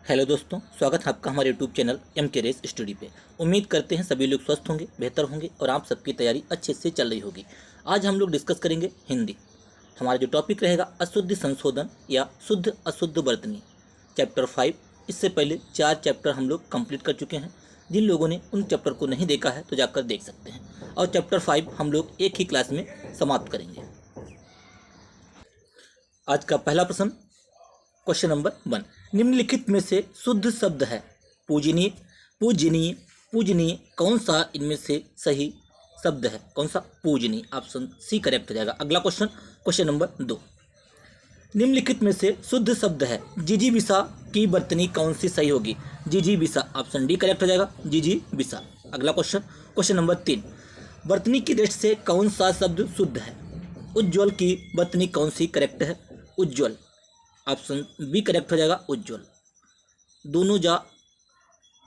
Hello दोस्तों, स्वागत है आपका हमारे यूट्यूब चैनल एम के रेस स्टडी पे। उम्मीद करते हैं सभी लोग स्वस्थ होंगे, बेहतर होंगे और आप सबकी तैयारी अच्छे से चल रही होगी। आज हम लोग डिस्कस करेंगे हिंदी। हमारा जो टॉपिक रहेगा अशुद्ध संशोधन या शुद्ध अशुद्ध वर्तनी, चैप्टर 5। इससे पहले 4 चैप्टर हम लोग कंप्लीट कर चुके हैं। जिन लोगों ने उन चैप्टर को नहीं देखा है तो जाकर देख सकते हैं। और चैप्टर 5 हम लोग एक ही क्लास में समाप्त करेंगे। आज का पहला प्रश्न, क्वेश्चन नंबर 1। निम्नलिखित में से शुद्ध शब्द है पूजनीय, पूजनीय, पूजनीय कौन सा इनमें से सही शब्द है? कौन सा? पूजनीय। ऑप्शन सी करेक्ट हो जाएगा। अगला क्वेश्चन, क्वेश्चन नंबर 2। निम्नलिखित में से शुद्ध शब्द है जिजीविषा की वर्तनी कौन सी सही होगी? जिजीविषा। ऑप्शन डी करेक्ट हो जाएगा, जिजीविषा। अगला क्वेश्चन, क्वेश्चन नंबर 3। वर्तनी की दृष्टि से कौन सा शब्द शुद्ध है? उज्ज्वल की वर्तनी कौन सी करेक्ट है? उज्ज्वल। ऑप्शन बी करेक्ट हो जाएगा, उज्ज्वल। दोनों जा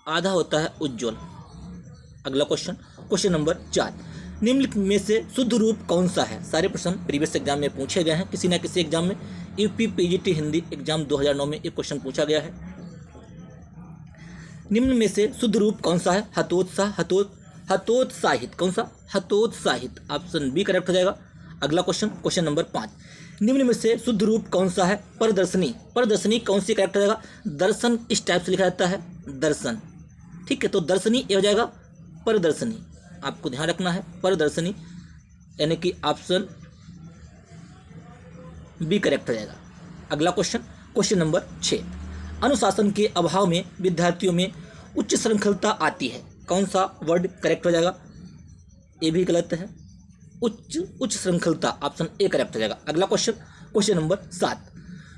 आधा होता है उज्ज्वल। अगला क्वेश्चन, क्वेश्चन नंबर 4। निम्नलिखित में से शुद्ध रूप कौन सा है? सारे प्रश्न प्रीवियस एग्जाम में पूछे गए हैं, किसी न किसी एग्जाम में। यूपी पीजीटी हिंदी एग्जाम 2009 में एक क्वेश्चन पूछा गया है। निम्न में से शुद्ध रूप कौन सा है? हतोत्साह, हतोत्साहित। कौन सा? हतोत्साहित। ऑप्शन बी करेक्ट हो जाएगा। अगला क्वेश्चन, क्वेश्चन नंबर 5। निम्न में से शुद्ध रूप कौन सा है? परदर्शनी। परदर्शनी कौन सी करेक्ट हो जाएगा? दर्शन इस टाइप से लिखा जाता है, दर्शन। ठीक है, तो दर्शनी ये हो जाएगा परदर्शनी। आपको ध्यान रखना है, परदर्शनी यानी कि ऑप्शन बी करेक्ट हो जाएगा। अगला क्वेश्चन, क्वेश्चन नंबर 6। अनुशासन के अभाव में विद्यार्थियों में उच्च श्रृंखलता आती है। कौन सा वर्ड करेक्ट हो जाएगा? ये भी गलत है, उच्च श्रृंखलता। ऑप्शन ए करेक्ट हो जाएगा। अगला क्वेश्चन, क्वेश्चन नंबर 7।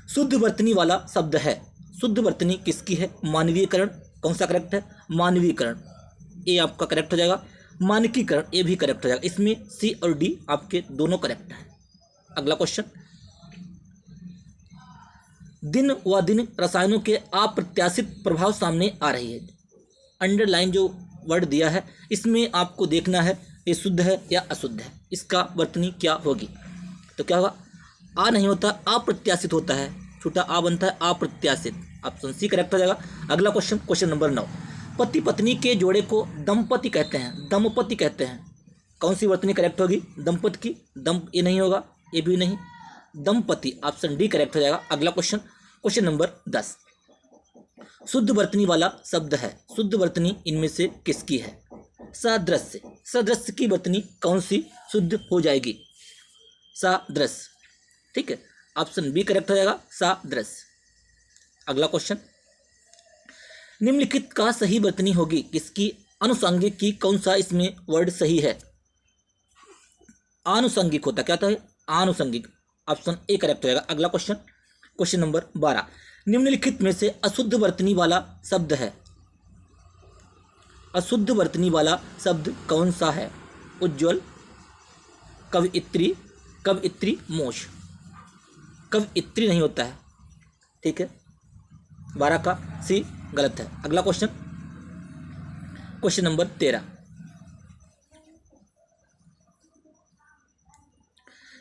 शुद्ध वर्तनी वाला शब्द है। शुद्ध वर्तनी किसकी है? मानवीयकरण। कौन सा करेक्ट है? मानवीयकरण। ए आपका करेक्ट हो जाएगा। मानकीकरण ए भी करेक्ट हो जाएगा। इसमें सी और डी आपके दोनों करेक्ट हैं। अगला क्वेश्चन, दिन व दिन रसायनों के अप्रत्याशित प्रभाव सामने आ रही है। अंडरलाइन जो वर्ड दिया है इसमें आपको देखना है ये शुद्ध है या अशुद्ध है, इसका वर्तनी क्या होगी। तो क्या होगा? आ नहीं होता, अप्रत्याशित होता है, छोटा आ बनता है, अप्रत्याशित। ऑप्शन सी करेक्ट हो जाएगा। अगला क्वेश्चन, क्वेश्चन नंबर 9। पति पत्नी के जोड़े को दंपति कहते हैं, दंपति कहते हैं। कौन सी वर्तनी करेक्ट होगी? दंपति की। दम ये नहीं होगा, ये भी नहीं, दंपति। ऑप्शन डी करेक्ट हो जाएगा। अगला क्वेश्चन, क्वेश्चन नंबर 10। शुद्ध वर्तनी वाला शब्द है। शुद्ध वर्तनी इनमें से किसकी है? सादृश्य। सदृश्य की वर्तनी कौन सी शुद्ध हो जाएगी? सादृश्य। ठीक है, ऑप्शन बी करेक्ट हो जाएगा, सादृश्य। अगला क्वेश्चन, निम्नलिखित का सही वर्तनी होगी किसकी? आनुषंगिक की। कौन सा इसमें वर्ड सही है? आनुषंगिक होता क्या था? आनुषंगिक। ऑप्शन ए करेक्ट हो जाएगा। अगला क्वेश्चन, क्वेश्चन नंबर 12। निम्नलिखित में से अशुद्ध वर्तनी वाला शब्द है। अशुद्ध वर्तनी वाला शब्द कौन सा है? उज्ज्वल, कवयित्री, कवयित्री, मोश। कवयित्री नहीं होता है। ठीक है, 12 का सी गलत है। अगला क्वेश्चन, क्वेश्चन नंबर 13।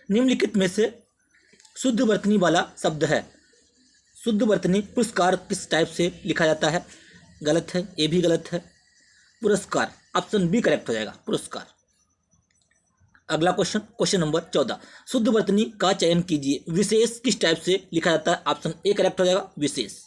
निम्नलिखित में से शुद्ध वर्तनी वाला शब्द है। शुद्ध वर्तनी पुरस्कार किस टाइप से लिखा जाता है? गलत है, ये भी गलत है, पुरस्कार। ऑप्शन बी करेक्ट हो जाएगा, पुरस्कार। अगला क्वेश्चन, क्वेश्चन नंबर 14। शुद्ध वर्तनी का चयन कीजिए, विशेष किस टाइप से लिखा जाता है? ऑप्शन ए करेक्ट हो जाएगा, विशेष।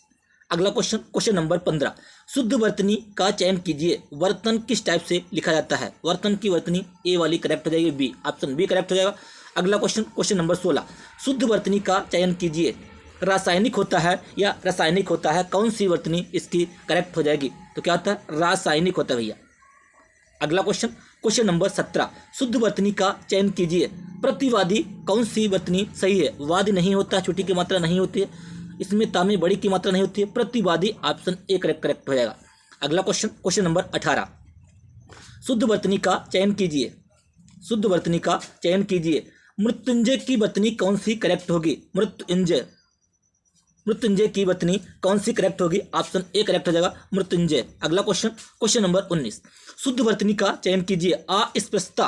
अगला क्वेश्चन, क्वेश्चन नंबर 15। शुद्ध वर्तनी का चयन कीजिए, वर्तन किस टाइप से लिखा जाता है? वर्तन की वर्तनी ए वाली करेक्ट हो जाएगी, बी। ऑप्शन बी करेक्ट हो जाएगा। अगला क्वेश्चन, क्वेश्चन नंबर 16। शुद्ध वर्तनी का चयन कीजिए, रासायनिक होता है या रासायनिक होता है? कौन सी वर्तनी इसकी करेक्ट हो जाएगी? तो क्या होता है? रासायनिक होता है भैया। अगला क्वेश्चन, क्वेश्चन नंबर 17। शुद्ध वर्तनी का चयन कीजिए, प्रतिवादी कौन सी वर्तनी सही है? वादी नहीं होता, छोटी की मात्रा नहीं होती है, इसमें ता में बड़ी की मात्रा नहीं होती है, प्रतिवादी। ऑप्शन ए करेक्ट हो जाएगा। अगला क्वेश्चन, क्वेश्चन नंबर 18। शुद्ध वर्तनी का चयन कीजिए, शुद्ध वर्तनी का चयन कीजिए, मृत्युंजय की वर्तनी कौन सी करेक्ट होगी? मृत्युंजय, मृत्युंजय की वर्तनी कौन सी करेक्ट होगी? ऑप्शन ए करेक्ट हो जाएगा, मृत्युंजय। अगला क्वेश्चन, क्वेश्चन नंबर 19। शुद्ध वर्तनी का चयन कीजिए, अस्पृश्यता,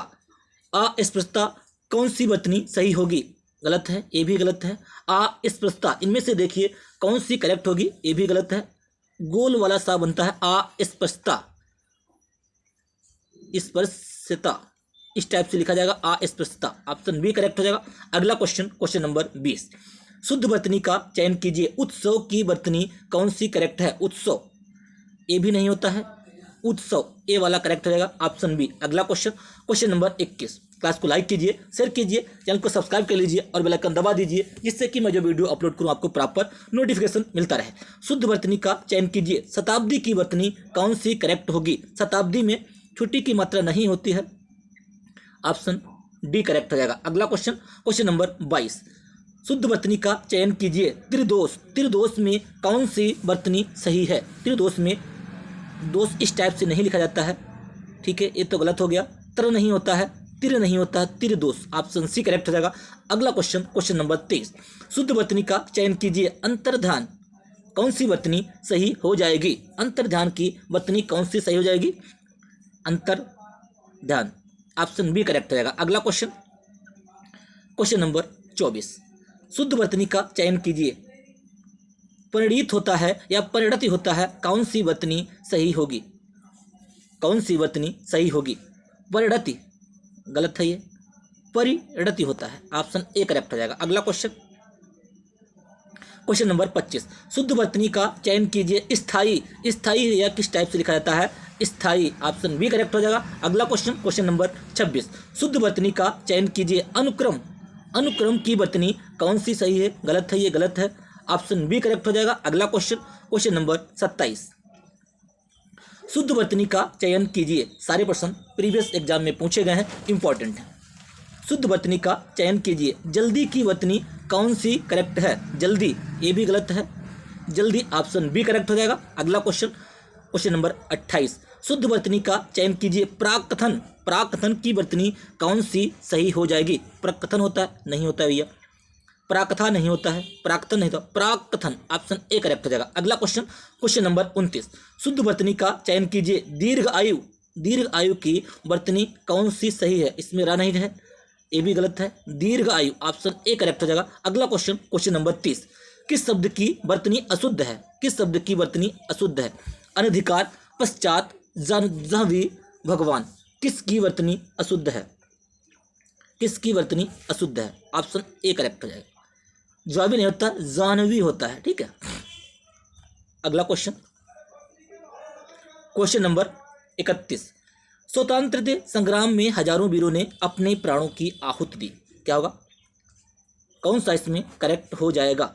अस्पृश्यता कौन सी वर्तनी सही होगी? गलत है, ये भी गलत है, अस्पृश्यता। इनमें से देखिए कौन सी करेक्ट होगी? ये भी गलत है, गोल वाला सा बनता है अस्पृश्यता, स्पर्शता, इस टाइप से लिखा जाएगा अस्पृश्यता। ऑप्शन बी करेक्ट हो जाएगा। अगला क्वेश्चन, क्वेश्चन नंबर 20, शुद्ध वर्तनी का चयन कीजिए। उत्सव की वर्तनी कौन सी करेक्ट है? उत्सव, ए भी नहीं होता है, उत्सव ए वाला करेक्ट हो जाएगा, ऑप्शन बी। अगला क्वेश्चन, क्वेश्चन नंबर 21, क्लास को लाइक कीजिए, शेयर कीजिए, चैनल को सब्सक्राइब कर लीजिए और बेल आइकन दबा दीजिए, जिससे कि मैं जो वीडियो अपलोड करूं आपको प्रॉपर नोटिफिकेशन मिलता रहे। शुद्ध वर्तनी का चयन कीजिए। शताब्दी की वर्तनी कौन सी करेक्ट होगी? शताब्दी में छुट्टी की मात्रा नहीं होती है, ऑप्शन डी करेक्ट हो जाएगा। अगला क्वेश्चन, क्वेश्चन नंबर 22, शुद्ध वर्तनी का चयन कीजिए। त्रिदोष, त्रिदोष में कौन सी वर्तनी सही है? त्रिदोष में दोष इस टाइप से नहीं लिखा जाता है, ठीक है, ये तो गलत हो गया। त्र नहीं होता है, तिर नहीं होता है, त्रिदोष, ऑप्शन सी करेक्ट हो जाएगा। अगला क्वेश्चन, क्वेश्चन नंबर 23, शुद्ध वर्तनी का चयन कीजिए। अंतर्ध्यान, कौन सी वर्तनी सही हो जाएगी? अंतर्ध्यान की वर्तनी कौन सी सही हो जाएगी? अंतर्ध्यान, ऑप्शन बी करेक्ट हो जाएगा। अगला क्वेश्चन, क्वेश्चन नंबर 24, शुद्ध वर्तनी का चयन कीजिए। परिणीत होता है या परिणति होता है, कौन सी वर्तनी सही होगी? कौन सी वर्तनी सही होगी? परिणति गलत है, ये परिणति होता है, ऑप्शन ए करेक्ट हो जाएगा। अगला क्वेश्चन, क्वेश्चन नंबर 25, शुद्ध वर्तनी का चयन कीजिए। स्थायी, स्थायी या किस टाइप से लिखा जाता है? स्थायी, ऑप्शन बी करेक्ट हो जाएगा। अगला क्वेश्चन, क्वेश्चन नंबर 26, शुद्ध वर्तनी का चयन कीजिए। अनुक्रम, अनुक्रम की वर्तनी कौन सी सही है? गलत है, ये गलत है, ऑप्शन बी करेक्ट हो जाएगा। अगला क्वेश्चन, क्वेश्चन नंबर 27, शुद्ध वर्तनी का चयन कीजिए। सारे प्रश्न प्रीवियस एग्जाम में पूछे गए हैं, इंपॉर्टेंट है। शुद्ध वर्तनी का चयन कीजिए। जल्दी की वर्तनी कौन सी करेक्ट है? जल्दी, ये भी गलत है, जल्दी, ऑप्शन बी करेक्ट हो जाएगा। अगला क्वेश्चन, क्वेश्चन नंबर 28, शुद्ध वर्तनी का चयन कीजिए। प्राकथन, प्राकथन की वर्तनी कौन सी सही हो जाएगी? प्रकथन होता है, नहीं होता है भैया, प्राकथा नहीं होता है, प्राकथन नहीं होता, प्राकथन, ऑप्शन ए करेक्ट हो जाएगा। अगला क्वेश्चन, क्वेश्चन नंबर 29, शुद्ध वर्तनी का चयन कीजिए। दीर्घ आयु, दीर्घ आयु की वर्तनी कौन सी सही है? इसमें रा नहीं है, ये भी गलत है, दीर्घ आयु, ऑप्शन ए करेक्ट हो जाएगा। अगला क्वेश्चन, क्वेश्चन नंबर 30, किस शब्द की वर्तनी अशुद्ध है? किस शब्द की वर्तनी अशुद्ध है? अनधिकार, पश्चात, जाह्नवी, भगवान, किसकी वर्तनी अशुद्ध है? किसकी वर्तनी अशुद्ध है? ऑप्शन ए करेक्ट हो जाएगा। जाह्नवी नहीं होता, जाह्नवी होता है, ठीक है। अगला क्वेश्चन, क्वेश्चन नंबर 31, स्वतंत्रता संग्राम में हजारों वीरों ने अपने प्राणों की आहुति दी। क्या होगा? कौन सा इसमें करेक्ट हो जाएगा?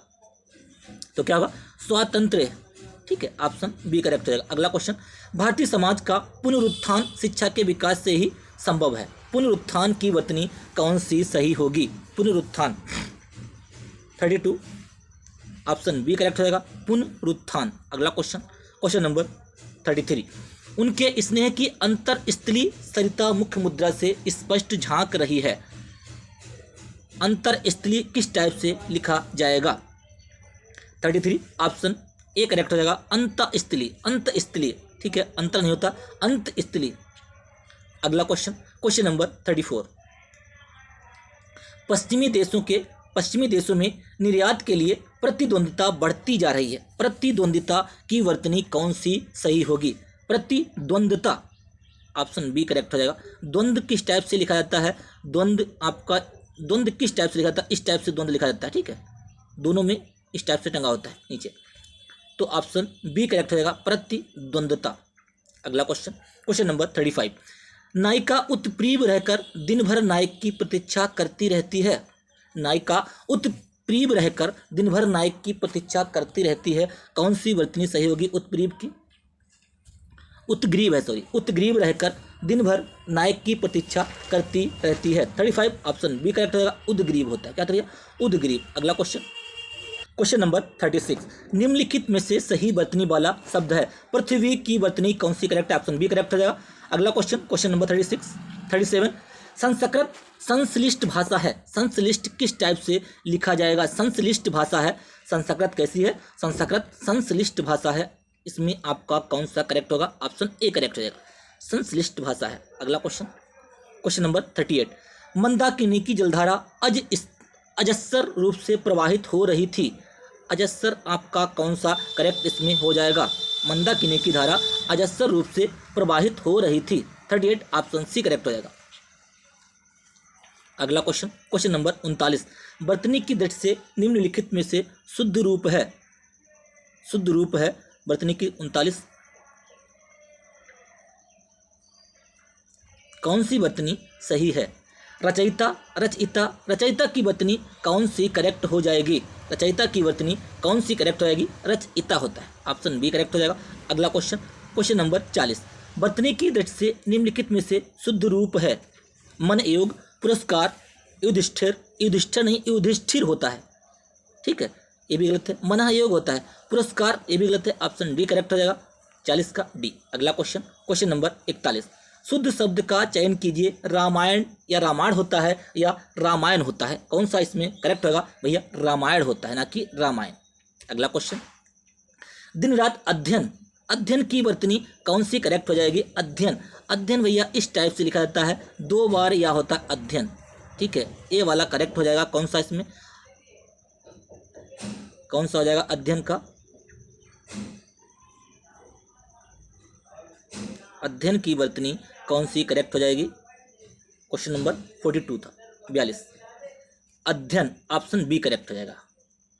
तो क्या होगा? स्वातंत्र्य, ठीक है, ऑप्शन बी करेक्ट हो जाएगा। अगला क्वेश्चन, भारतीय समाज का पुनरुत्थान शिक्षा के विकास से ही संभव है। पुनरुत्थान की वर्तनी कौन सी सही होगी? पुनरुत्थान, 32, ऑप्शन बी करेक्ट हो जाएगा, पुनरुत्थान। अगला क्वेश्चन, क्वेश्चन नंबर 33, उनके स्नेह की अंतरस्थली सरिता मुख्य मुद्रा से स्पष्ट झांक रही है। अंतरस्थली किस टाइप से लिखा जाएगा? 33, ऑप्शन ए करेक्ट हो जाएगा, अंतस्थली, अंतस्थली, ठीक है, अंतर नहीं होता, अंतस्थली। अगला क्वेश्चन, क्वेश्चन नंबर 34, पश्चिमी देशों में निर्यात के लिए प्रतिद्वंदिता बढ़ती जा रही है। प्रतिद्वंदिता की वर्तनी कौन सी सही होगी? प्रतिद्वंदिता, ऑप्शन बी करेक्ट हो जाएगा। द्वंद्व किस टाइप से लिखा जाता है? द्वंद्व आपका, द्वंद्व किस टाइप से लिखा जाता है? इस टाइप से द्वंद्व लिखा जाता है, ठीक है, दोनों में इस टाइप से टंगा होता है नीचे, तो ऑप्शन बी करेक्ट हो जाएगा, प्रतिद्वंद्विता। अगला क्वेश्चन, क्वेश्चन नंबर 35, नायिका उत्प्रीव रहकर दिन भर नायक की प्रतीक्षा करती रहती है। नायिका उत्प्रीव रहकर दिन भर नायक की प्रतीक्षा करती रहती है, कौन सी वर्तनी सही होगी? उत्प्रीव की, उत्ग्रीव है, सॉरी, उत्ग्रीव रहकर दिन भर नायक की प्रतीक्षा करती रहती है। 35, ऑप्शन बी करेक्ट हो जाएगा, उद्ग्रीव होता है। क्या करिए? उद्ग्रीव। अगला क्वेश्चन, क्वेश्चन नंबर 36, निम्नलिखित में से सही वर्तनी वाला शब्द है। पृथ्वी की वर्तनी कौन सी करेक्ट है? ऑप्शन बी करेक्ट हो जाएगा। अगला क्वेश्चन, क्वेश्चन नंबर 37, संस्कृत संश्लिष्ट भाषा है। संश्लिष्ट किस टाइप से लिखा जाएगा? संश्लिष्ट भाषा है, संस्कृत कैसी है? संस्कृत संश्लिष्ट भाषा है, इसमें आपका कौन सा करेक्ट होगा? ऑप्शन ए करेक्ट हो जाएगा, संश्लिष्ट भाषा है। अगला क्वेश्चन, क्वेश्चन नंबर 38, मंदाकिनी की जलधारा अजस्र रूप से प्रवाहित हो रही थी। अजस्र आपका कौन सा करेक्ट इसमें हो जाएगा? मंदाकिनी की धारा अजस्र रूप से प्रवाहित हो रही थी। 38 ऑप्शन सी करेक्ट हो जाएगा। अगला क्वेश्चन, क्वेश्चन नंबर 39, वर्तनी की दृष्टि से निम्नलिखित में से शुद्ध रूप है, शुद्ध रूप है वर्तनी की 39, कौन सी वर्तनी सही है? रचयिता, रचयिता, रचयिता की वर्तनी कौन सी करेक्ट हो जाएगी? रचयिता की वर्तनी कौन सी करेक्ट हो जाएगी? रचयिता होता है, ऑप्शन बी करेक्ट हो जाएगा। अगला क्वेश्चन, क्वेश्चन नंबर 40, वर्तनी की दृष्टि से निम्नलिखित में से शुद्ध रूप है? मन योग, पुरस्कार, युधिष्ठिर, युधिष्ठिर नहीं युधिष्ठिर होता है, ठीक है, ये भी गलत है। मन योग होता है, पुरस्कार ये भी गलत है, ऑप्शन डी करेक्ट हो जाएगा, 40 का डी। अगला क्वेश्चन, क्वेश्चन नंबर 41, शुद्ध शब्द का चयन कीजिए, रामायण या रामायण होता है या रामायण होता है, कौन सा इसमें करेक्ट होगा? भैया रामायण होता है, ना कि रामायण। अगला क्वेश्चन, दिन रात अध्ययन, अध्ययन की वर्तनी कौन सी करेक्ट हो जाएगी? अध्ययन, अध्ययन भैया इस टाइप से लिखा जाता है, 2 बार या होता है अध्ययन, ठीक है, ए वाला करेक्ट हो जाएगा। कौन सा इसमें कौन सा हो जाएगा अध्ययन का? अध्ययन की वर्तनी कौन सी करेक्ट हो जाएगी? क्वेश्चन नंबर 42 था, 42, अध्ययन, ऑप्शन बी करेक्ट हो जाएगा।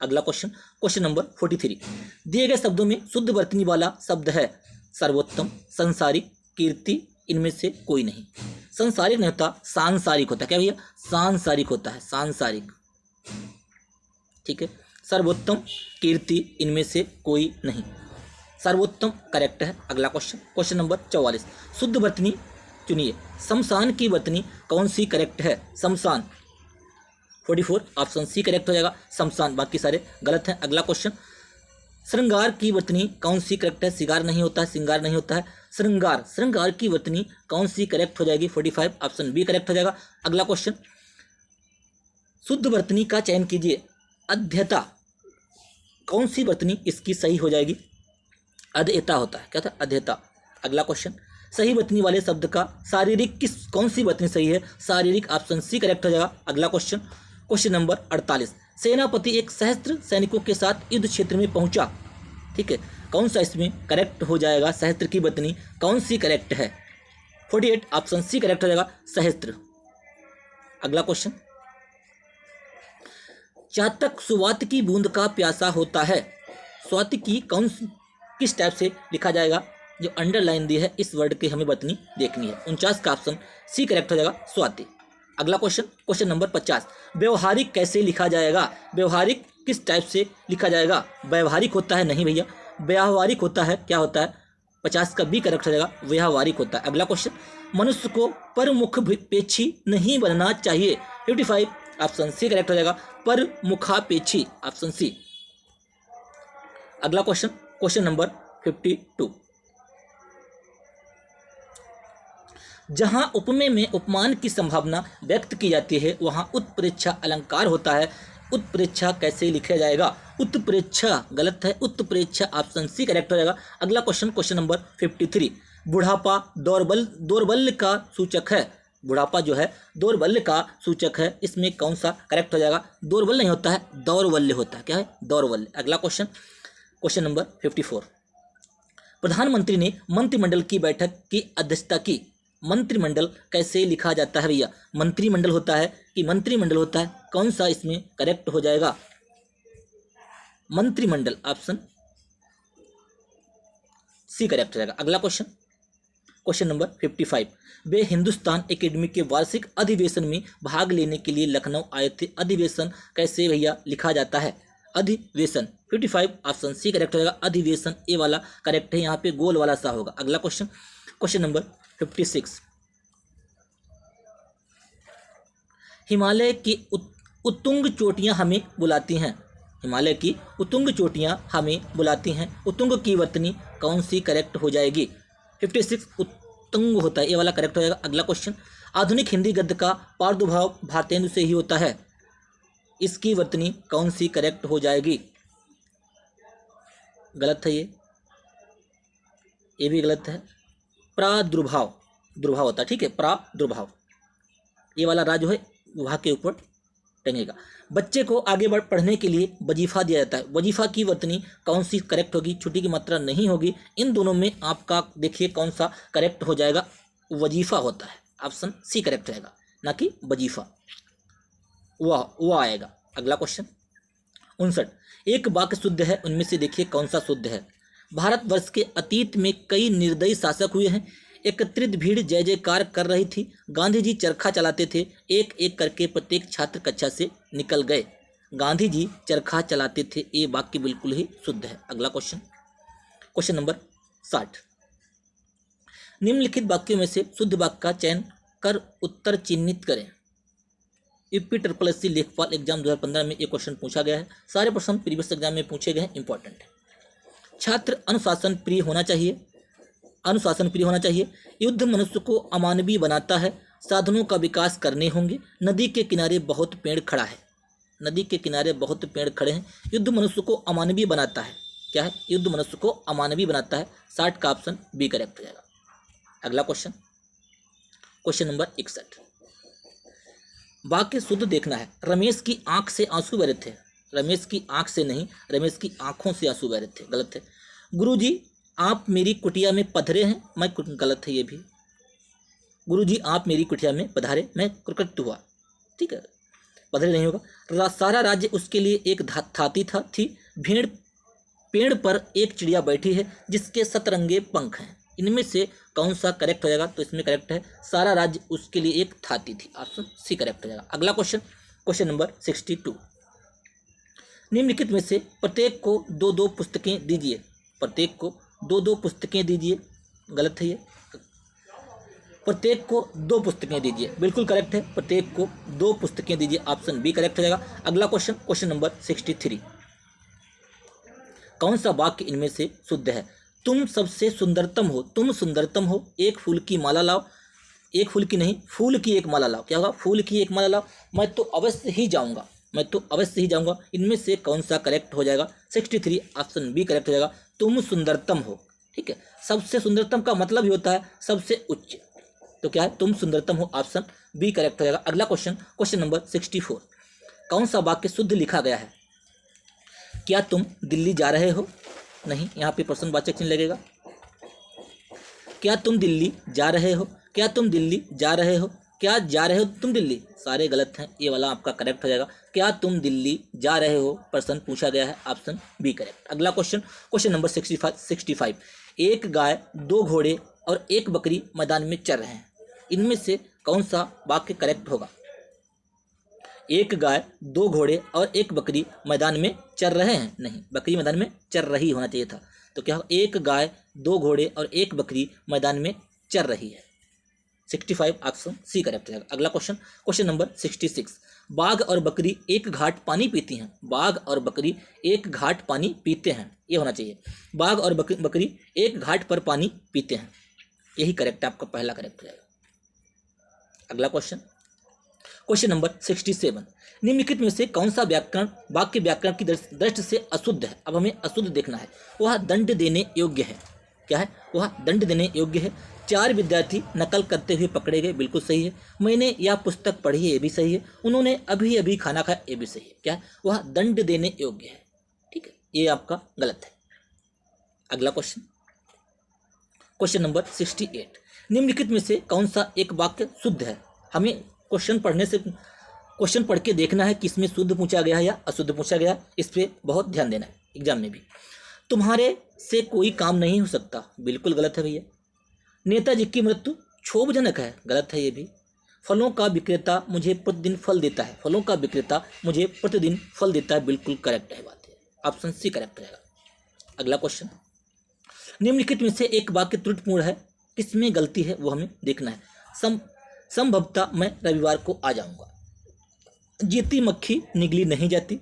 अगला क्वेश्चन, क्वेश्चन नंबर 43, दिए गए शब्दों में शुद्ध वर्तनी वाला शब्द है? सर्वोत्तम, संसारिक, कीर्ति, इनमें से कोई नहीं। संसारिक नहीं होता, सांसारिक होता है। क्या भैया? सांसारिक होता है, सांसारिक, ठीक है। सर्वोत्तम, कीर्ति, इनमें से कोई नहीं, सर्वोत्तम करेक्ट है। अगला क्वेश्चन, क्वेश्चन नंबर 44, शुद्ध वर्तनी चुनिए, शमशान की वर्तनी कौन सी करेक्ट है? शमशान, 44, ऑप्शन सी करेक्ट हो जाएगा, शमशान, बाकी सारे गलत हैं। अगला क्वेश्चन, श्रृंगार की वर्तनी कौन सी करेक्ट है? श्रृंगार नहीं होता है, श्रृंगार नहीं होता है, श्रृंगार, श्रृंगार की वर्तनी कौन सी करेक्ट हो जाएगी? 45, ऑप्शन बी करेक्ट हो जाएगा। अगला क्वेश्चन, शुद्ध वर्तनी का चयन कीजिए, अध्येता, कौन सी वर्तनी इसकी सही हो जाएगी? अध्येता होता है, क्या था? अध्येता। अगला क्वेश्चन, सही वर्तनी वाले शब्द का शारीरिक किस कौन सी वर्तनी सही है? शारीरिक, ऑप्शन सी करेक्ट हो जाएगा। अगला क्वेश्चन, क्वेश्चन नंबर 48, सेनापति एक सहस्त्र सैनिकों के साथ युद्ध क्षेत्र में पहुंचा, ठीक है, कौन सा इसमें करेक्ट हो जाएगा? सहस्त्र की वर्तनी कौन सी करेक्ट है? 48, ऑप्शन सी करेक्ट हो जाएगा, सहस्त्र। अगला क्वेश्चन, चातक सुवात की बूंद का प्यासा होता है, स्वात की किस टाइप से लिखा जाएगा? जो अंडरलाइन दी है इस वर्ड की हमें वर्तनी देखनी है। 49 का ऑप्शन सी करेक्ट हो जाएगा, स्वाति। अगला क्वेश्चन, क्वेश्चन नंबर 50, व्यवहारिक कैसे लिखा जाएगा? व्यवहारिक किस टाइप से लिखा जाएगा? व्यवहारिक होता है, नहीं भैया, व्यावहारिक होता है। क्या होता है? 50 का बी करेक्ट हो जाएगा, व्यावहारिक होता है। अगला क्वेश्चन, मनुष्य को परमुखपेक्षी नहीं बनना चाहिए, 55, ऑप्शन सी करेक्ट हो जाएगा, परमुखापेक्षी, ऑप्शन सी। अगला क्वेश्चन, क्वेश्चन नंबर 52, जहां उपमेय में उपमान की संभावना व्यक्त की जाती है वहां उत्प्रेक्षा अलंकार होता है, उत्प्रेक्षा कैसे लिखा जाएगा? उत्प्रेक्षा गलत है, उत्प्रेक्षा, ऑप्शन सी करेक्ट हो जाएगा। अगला क्वेश्चन, क्वेश्चन नंबर 53, बुढ़ापा दौर्बल्य का सूचक है, बुढ़ापा जो है दौर्बल्य का सूचक है, इसमें कौन सा करेक्ट हो जाएगा? दौर्बल्य नहीं होता है, दौर्बल्य होता है। क्या है? दौर्बल्य। अगला क्वेश्चन, क्वेश्चन नंबर 54, प्रधानमंत्री ने मंत्रिमंडल की बैठक की अध्यक्षता की, मंत्रिमंडल कैसे लिखा जाता है भैया? मंत्रिमंडल होता है कि मंत्रिमंडल होता है, कौन सा इसमें करेक्ट हो जाएगा? मंत्रिमंडल, ऑप्शन सी करेक्ट हो जाएगा। अगला क्वेश्चन, क्वेश्चन नंबर 55, वे हिंदुस्तान एकेडमी के वार्षिक अधिवेशन में भाग लेने के लिए लखनऊ आए थे, अधिवेशन कैसे भैया लिखा जाता है? अधिवेशन, 55, ऑप्शन सी करेक्ट हो जाएगा, अधिवेशन, ए वाला करेक्ट है, यहाँ पे गोल वाला सा होगा। अगला क्वेश्चन, क्वेश्चन नंबर 56, हिमालय की उत्तुंग चोटियां हमें बुलाती हैं, हिमालय की उत्तुंग चोटियां हमें बुलाती हैं, उत्तुंग की वर्तनी कौन सी करेक्ट हो जाएगी? 56, उत्तुंग होता है, ये वाला करेक्ट हो जाएगा। अगला क्वेश्चन, आधुनिक हिंदी गद्य का प्रादुर्भाव भारतेंदु से ही होता है, इसकी वर्तनी कौन सी करेक्ट हो जाएगी? गलत है, ये भी गलत है, प्रादुर्भाव, दुर्भाव होता है, ठीक है, प्रादुर्भाव, ये वाला रा जो है वहाँ के ऊपर टंगेगा। बच्चे को आगे पढ़ने के लिए वजीफ़ा दिया जाता है। वजीफ़ा की वर्तनी कौन सी करेक्ट होगी? छुट्टी की मात्रा नहीं होगी। इन दोनों में आपका देखिए कौन सा करेक्ट हो जाएगा? वजीफ़ा होता है, ऑप्शन सी करेक्ट रहेगा, ना कि वजीफ़ा। वह आएगा। अगला क्वेश्चन 59, एक वाक्य शुद्ध है, उनमें से देखिए कौन सा शुद्ध है? भारतवर्ष के अतीत में कई निर्दयी शासक हुए हैं। एकत्रित भीड़ जय जयकार कर रही थी। गांधी जी चरखा चलाते थे, एक एक करके प्रत्येक छात्र कक्षा से निकल गए। गांधी जी चरखा चलाते थे, ये वाक्य बिल्कुल ही शुद्ध है। अगला क्वेश्चन, क्वेश्चन नंबर 60, निम्नलिखित वाक्यों में से शुद्ध वाक्य का चयन कर उत्तर चिन्हित करें। यूपी ट्रिपल एससी लेखपाल एग्जाम 2015 में ये क्वेश्चन पूछा गया है। सारे प्रश्न प्रीवियस एग्जाम में पूछे गए हैं, इंपॉर्टेंट है। छात्र अनुशासन प्रिय होना चाहिए, अनुशासन प्रिय होना चाहिए। युद्ध मनुष्य को अमानवीय बनाता है, साधनों का विकास करने होंगे। नदी के किनारे बहुत पेड़ खड़ा है, नदी के किनारे बहुत पेड़ खड़े हैं। युद्ध मनुष्य को अमानवीय बनाता है, क्या है? युद्ध मनुष्य को अमानवीय बनाता है। 60 का ऑप्शन बी करेक्ट हो जाएगा। अगला क्वेश्चन, क्वेश्चन नंबर 61, वाक्य शुद्ध देखना है। रमेश की आंख से आंसू बह रहे थे, रमेश की आंख से नहीं, रमेश की आंखों से आंसू बह रहे थे, गलत है। गुरुजी आप मेरी कुटिया में पधरे हैं, मैं गलत है ये भी। गुरुजी आप मेरी कुटिया में पधारे, मैं कृतकृत हुआ, ठीक है, पधरे नहीं होगा। सारा राज्य उसके लिए एक थाती थी। भेड़ पेड़ पर एक चिड़िया बैठी है जिसके सतरंगे पंख हैं। इनमें से कौन सा करेक्ट हो जाएगा? तो इसमें करेक्ट है सारा राज्य उसके लिए एक थाती थी, ऑप्शन सी करेक्ट हो जाएगा। अगला क्वेश्चन, क्वेश्चन नंबर 62, निम्नलिखित में से प्रत्येक को दो दो पुस्तकें दीजिए। प्रत्येक को दो दो पुस्तकें दीजिए, गलत है ये। प्रत्येक को दो पुस्तकें दीजिए, बिल्कुल करेक्ट है। प्रत्येक को दो पुस्तकें दीजिए, ऑप्शन बी करेक्ट हो जाएगा। अगला क्वेश्चन, क्वेश्चन नंबर 63, कौन सा वाक्य इनमें से शुद्ध है? तुम सबसे सुंदरतम हो, तुम सुंदरतम हो, एक फूल की माला लाओ। एक फूल की नहीं, फूल की एक माला लाओ। क्या होगा? फूल की एक माला लाओ। मैं तो अवश्य ही जाऊंगा, मैं तो अवश्य ही जाऊंगा। इनमें से कौन सा करेक्ट हो जाएगा? 63 ऑप्शन बी करेक्ट हो जाएगा। तुम सुंदरतम हो, ठीक है। सबसे सुंदरतम का मतलब ही होता है सबसे उच्च, तो क्या है? तुम सुंदरतम हो, ऑप्शन बी करेक्ट हो जाएगा। अगला क्वेश्चन, क्वेश्चन नंबर 64, कौन सा वाक्य शुद्ध लिखा गया है? क्या तुम दिल्ली जा रहे हो? नहीं, यहाँ पे प्रश्नवाचक चिन्ह लगेगा। क्या तुम दिल्ली जा रहे हो? क्या तुम दिल्ली जा रहे हो? क्या जा रहे हो तुम दिल्ली? सारे गलत हैं, ये वाला आपका करेक्ट हो जाएगा। क्या तुम दिल्ली जा रहे हो प्रश्न पूछा गया है, ऑप्शन बी करेक्ट। अगला क्वेश्चन, क्वेश्चन नंबर 65, एक गाय, दो घोड़े और एक बकरी मैदान में चर रहे हैं। इनमें से कौन सा वाक्य करेक्ट होगा? एक गाय, दो घोड़े और एक बकरी मैदान में चर रहे हैं, नहीं, बकरी मैदान में चर रही होना चाहिए था। तो क्या होगा? एक गाय, दो घोड़े और एक बकरी मैदान में चर रही है। 65 ऑप्शन सी करेक्ट रहेगा। अगला क्वेश्चन, क्वेश्चन नंबर 66, बाघ और बकरी एक घाट पानी पीती हैं। बाघ और बकरी एक घाट पानी पीते हैं, ये होना चाहिए। बाघ और बकरी एक घाट पर पानी पीते हैं, यही करेक्ट है, आपका पहला करेक्ट हो जाएगा। अगला क्वेश्चन, क्वेश्चन नंबर 67, निम्नलिखित में से कौन सा व्याकरण वाक्य व्याकरण की दृष्टि से अशुद्ध है? अब हमें अशुद्ध देखना है। वह दंड देने योग्य है, क्या है? वह दंड देने योग्य है। 4 विद्यार्थी नकल करते हुए पकड़े गए, बिल्कुल सही है। मैंने यह पुस्तक पढ़ी है, ये भी सही है। उन्होंने अभी अभी खाना खाया, ये भी सही है। क्या है? वह दंड देने योग्य है, ठीक है, ये आपका गलत है। अगला क्वेश्चन, क्वेश्चन नंबर 68, निम्नलिखित में से कौन सा एक वाक्य शुद्ध है? हमें क्वेश्चन क्वेश्चन पढ़ के देखना है कि इसमें शुद्ध पूछा गया है या अशुद्ध पूछा गया है, इस पर बहुत ध्यान देना है एग्जाम में भी। तुम्हारे से कोई काम नहीं हो सकता, बिल्कुल गलत है भैया। नेताजी की मृत्यु क्षोभजनक है, गलत है ये भी। फलों का विक्रेता मुझे प्रतिदिन फल देता है, फलों का विक्रेता मुझे प्रतिदिन फल देता है, बिल्कुल करेक्ट है बात है, ऑप्शन सी करेक्ट रहेगा। अगला क्वेश्चन, निम्नलिखित में से एक वाक्य त्रुटिपूर्ण है, किसमें गलती है वो हमें देखना है। संभवतः मैं रविवार को आ जाऊंगा। जीती मक्खी निगली नहीं जाती।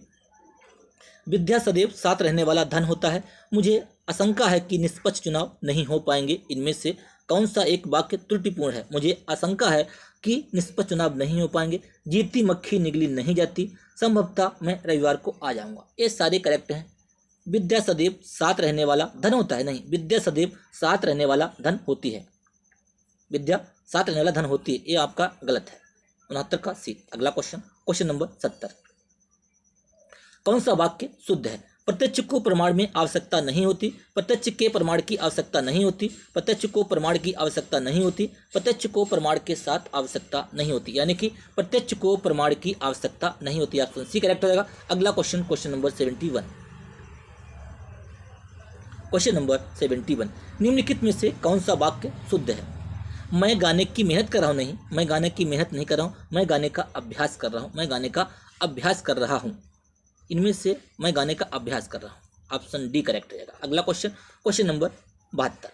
विद्या सदैव साथ रहने वाला धन होता है। मुझे आशंका है कि निष्पक्ष चुनाव नहीं हो पाएंगे। इनमें से कौन सा एक वाक्य त्रुटिपूर्ण है? मुझे आशंका है कि निष्पक्ष चुनाव नहीं हो पाएंगे। जीती मक्खी निगली नहीं जाती। संभवतः मैं रविवार को आ जाऊंगा, ये सारे करेक्ट हैं। विद्या सदैव साथ रहने वाला धन होता है, नहीं, विद्या सदैव साथ रहने वाला धन होती है। विद्या साथ रहने वाला धन होती है, ये आपका गलत है। 69 का सी। अगला क्वेश्चन, क्वेश्चन नंबर 70। कौन सा वाक्य शुद्ध है? प्रत्यक्ष को प्रमाण में आवश्यकता नहीं होती, प्रत्यक्ष के प्रमाण की आवश्यकता नहीं होती, प्रत्यक्ष को प्रमाण की आवश्यकता नहीं होती, प्रत्यक्ष को प्रमाण के साथ आवश्यकता नहीं होती, यानी कि प्रत्यक्ष को प्रमाण की आवश्यकता नहीं होती। ऑप्शन सी करेक्ट हो जाएगा। अगला question, question number 71। Question number 71, निम्नलिखित में से कौन सा वाक्य शुद्ध है? मैं गाने की मेहनत कर रहा हूँ, नहीं, मैं गाने की मेहनत नहीं कर रहा हूँ, मैं गाने का अभ्यास कर रहा हूँ, मैं गाने का अभ्यास कर रहा हूँ। इनमें से मैं गाने का अभ्यास कर रहा हूँ। ऑप्शन डी करेक्ट हो जाएगा। अगला क्वेश्चन, क्वेश्चन नंबर 72,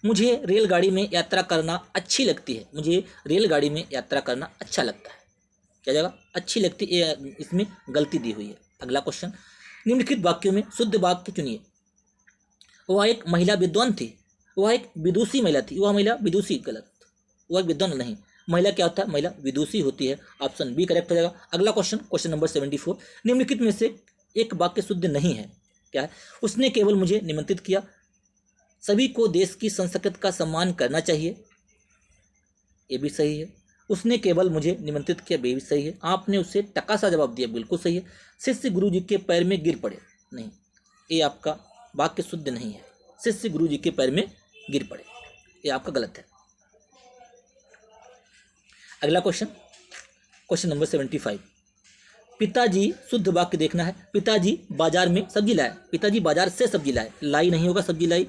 मुझे रेलगाड़ी में यात्रा करना अच्छी लगती है, मुझे रेलगाड़ी में यात्रा करना अच्छा लगता है। क्या जाएगा? अच्छी लगती है, इसमें गलती दी हुई है। अगला क्वेश्चन, निम्नलिखित वाक्यों में शुद्ध वाक्य चुनिए। वह एक महिला विद्वान थी, वह एक विदुषी महिला थी, वह महिला विदुषी, गलत, वह एक विद्वान नहीं, महिला क्या होता है? महिला विदुषी होती है। ऑप्शन बी करेक्ट हो जाएगा। अगला क्वेश्चन, क्वेश्चन नंबर 74, निम्नलिखित में से एक वाक्य शुद्ध नहीं है। क्या है? उसने केवल मुझे निमंत्रित किया, सभी को देश की संस्कृति का सम्मान करना चाहिए, ये भी सही है। उसने केवल मुझे निमंत्रित किया, ये भी सही है। आपने उसे टका सा जवाब दिया, बिल्कुल सही है। शिष्य गुरु जी के पैर में गिर पड़े, नहीं, ये आपका वाक्य शुद्ध नहीं है। शिष्य गुरु जी के पैर में गिर पड़े, ये आपका गलत है। अगला क्वेश्चन, क्वेश्चन नंबर 75, पिताजी, शुद्ध वाक्य देखना है। पिताजी बाजार में सब्जी लाए, पिताजी बाजार से सब्जी लाए, लाई नहीं होगा, सब्जी लाई।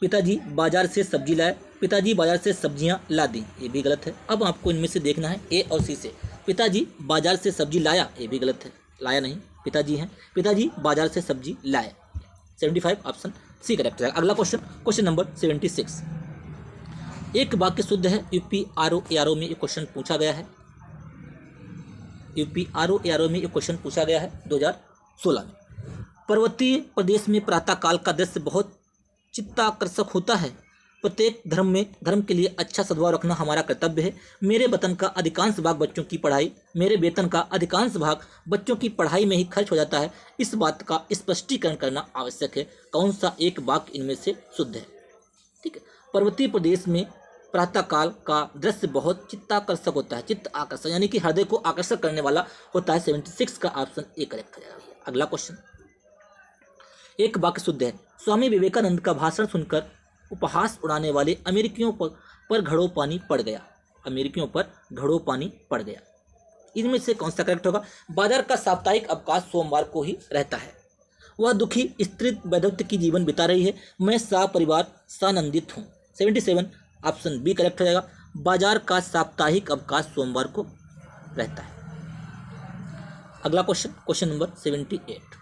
पिताजी बाजार से सब्जी लाए, पिताजी बाजार से सब्जियां ला दी, ये भी गलत है। अब आपको इनमें से देखना है ए और सी से। पिताजी बाजार से सब्जी लाया, ये भी गलत है, लाया नहीं, पिताजी हैं। पिताजी बाजार से सब्जी लाए, 75 ऑप्शन सी करेक्ट है। अगला क्वेश्चन, क्वेश्चन नंबर 76, एक वाक्य शुद्ध है। यूपी आरओ में ये क्वेश्चन पूछा गया है, यूपी आरओ में ये क्वेश्चन पूछा गया है 2016 में। पर्वतीय प्रदेश में प्रातःकाल का दृश्य बहुत चित्ताकर्षक होता है। प्रत्येक धर्म के लिए अच्छा सद्भाव रखना हमारा कर्तव्य है। मेरे वेतन का अधिकांश भाग बच्चों की पढ़ाई में ही खर्च हो जाता है। इस बात का स्पष्टीकरण करना आवश्यक है। कौन सा एक वाक्य इनमें से शुद्ध है? ठीक है, पर्वतीय प्रदेश में प्रातःकाल का दृश्य बहुत चित्ताकर्षक होता है, चित्त आकर्षक यानी कि हृदय को आकर्षक करने वाला होता है। 76 का ऑप्शन ए करेक्ट हो जाएगा। अगला क्वेश्चन, एक वाक्य शुद्ध है। स्वामी विवेकानंद का भाषण सुनकर उपहास उड़ाने वाले अमेरिकियों पर घड़ों पानी पड़ गया, अमेरिकियों पर घड़ों पानी पड़ गया। इनमें से कौन सा करेक्ट होगा? बाजार का साप्ताहिक अवकाश सोमवार को ही रहता है। वह दुखी स्त्री वैधव्य की जीवन बिता रही है, मैं सपरिवार सानंदित हूँ। 77 ऑप्शन बी करेक्ट हो जाएगा। बाजार का साप्ताहिक अवकाश सोमवार को रहता है। अगला क्वेश्चन, क्वेश्चन नंबर 78,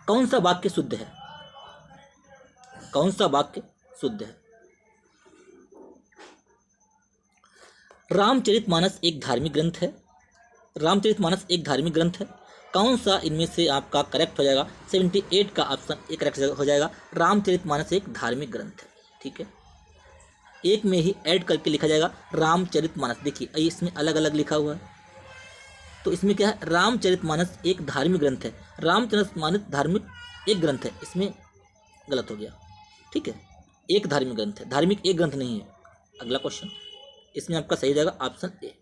कौन सा वाक्य शुद्ध है? कौन सा वाक्य शुद्ध है? रामचरितमानस एक धार्मिक ग्रंथ है, रामचरितमानस एक धार्मिक ग्रंथ है। कौन सा इनमें से आपका करेक्ट हो जाएगा? 78 का ऑप्शन ए करेक्ट हो जाएगा। रामचरितमानस एक धार्मिक ग्रंथ है। ठीक है, एक में ही ऐड करके लिखा जाएगा रामचरितमानस। देखिए इसमें अलग अलग लिखा हुआ है, तो इसमें क्या है? रामचरितमानस एक धार्मिक ग्रंथ है, रामचरितमानस धार्मिक एक ग्रंथ है, इसमें गलत हो गया। ठीक है, एक धार्मिक ग्रंथ है, धार्मिक एक ग्रंथ नहीं है। अगला क्वेश्चन, इसमें आपका सही जाएगा ऑप्शन ए।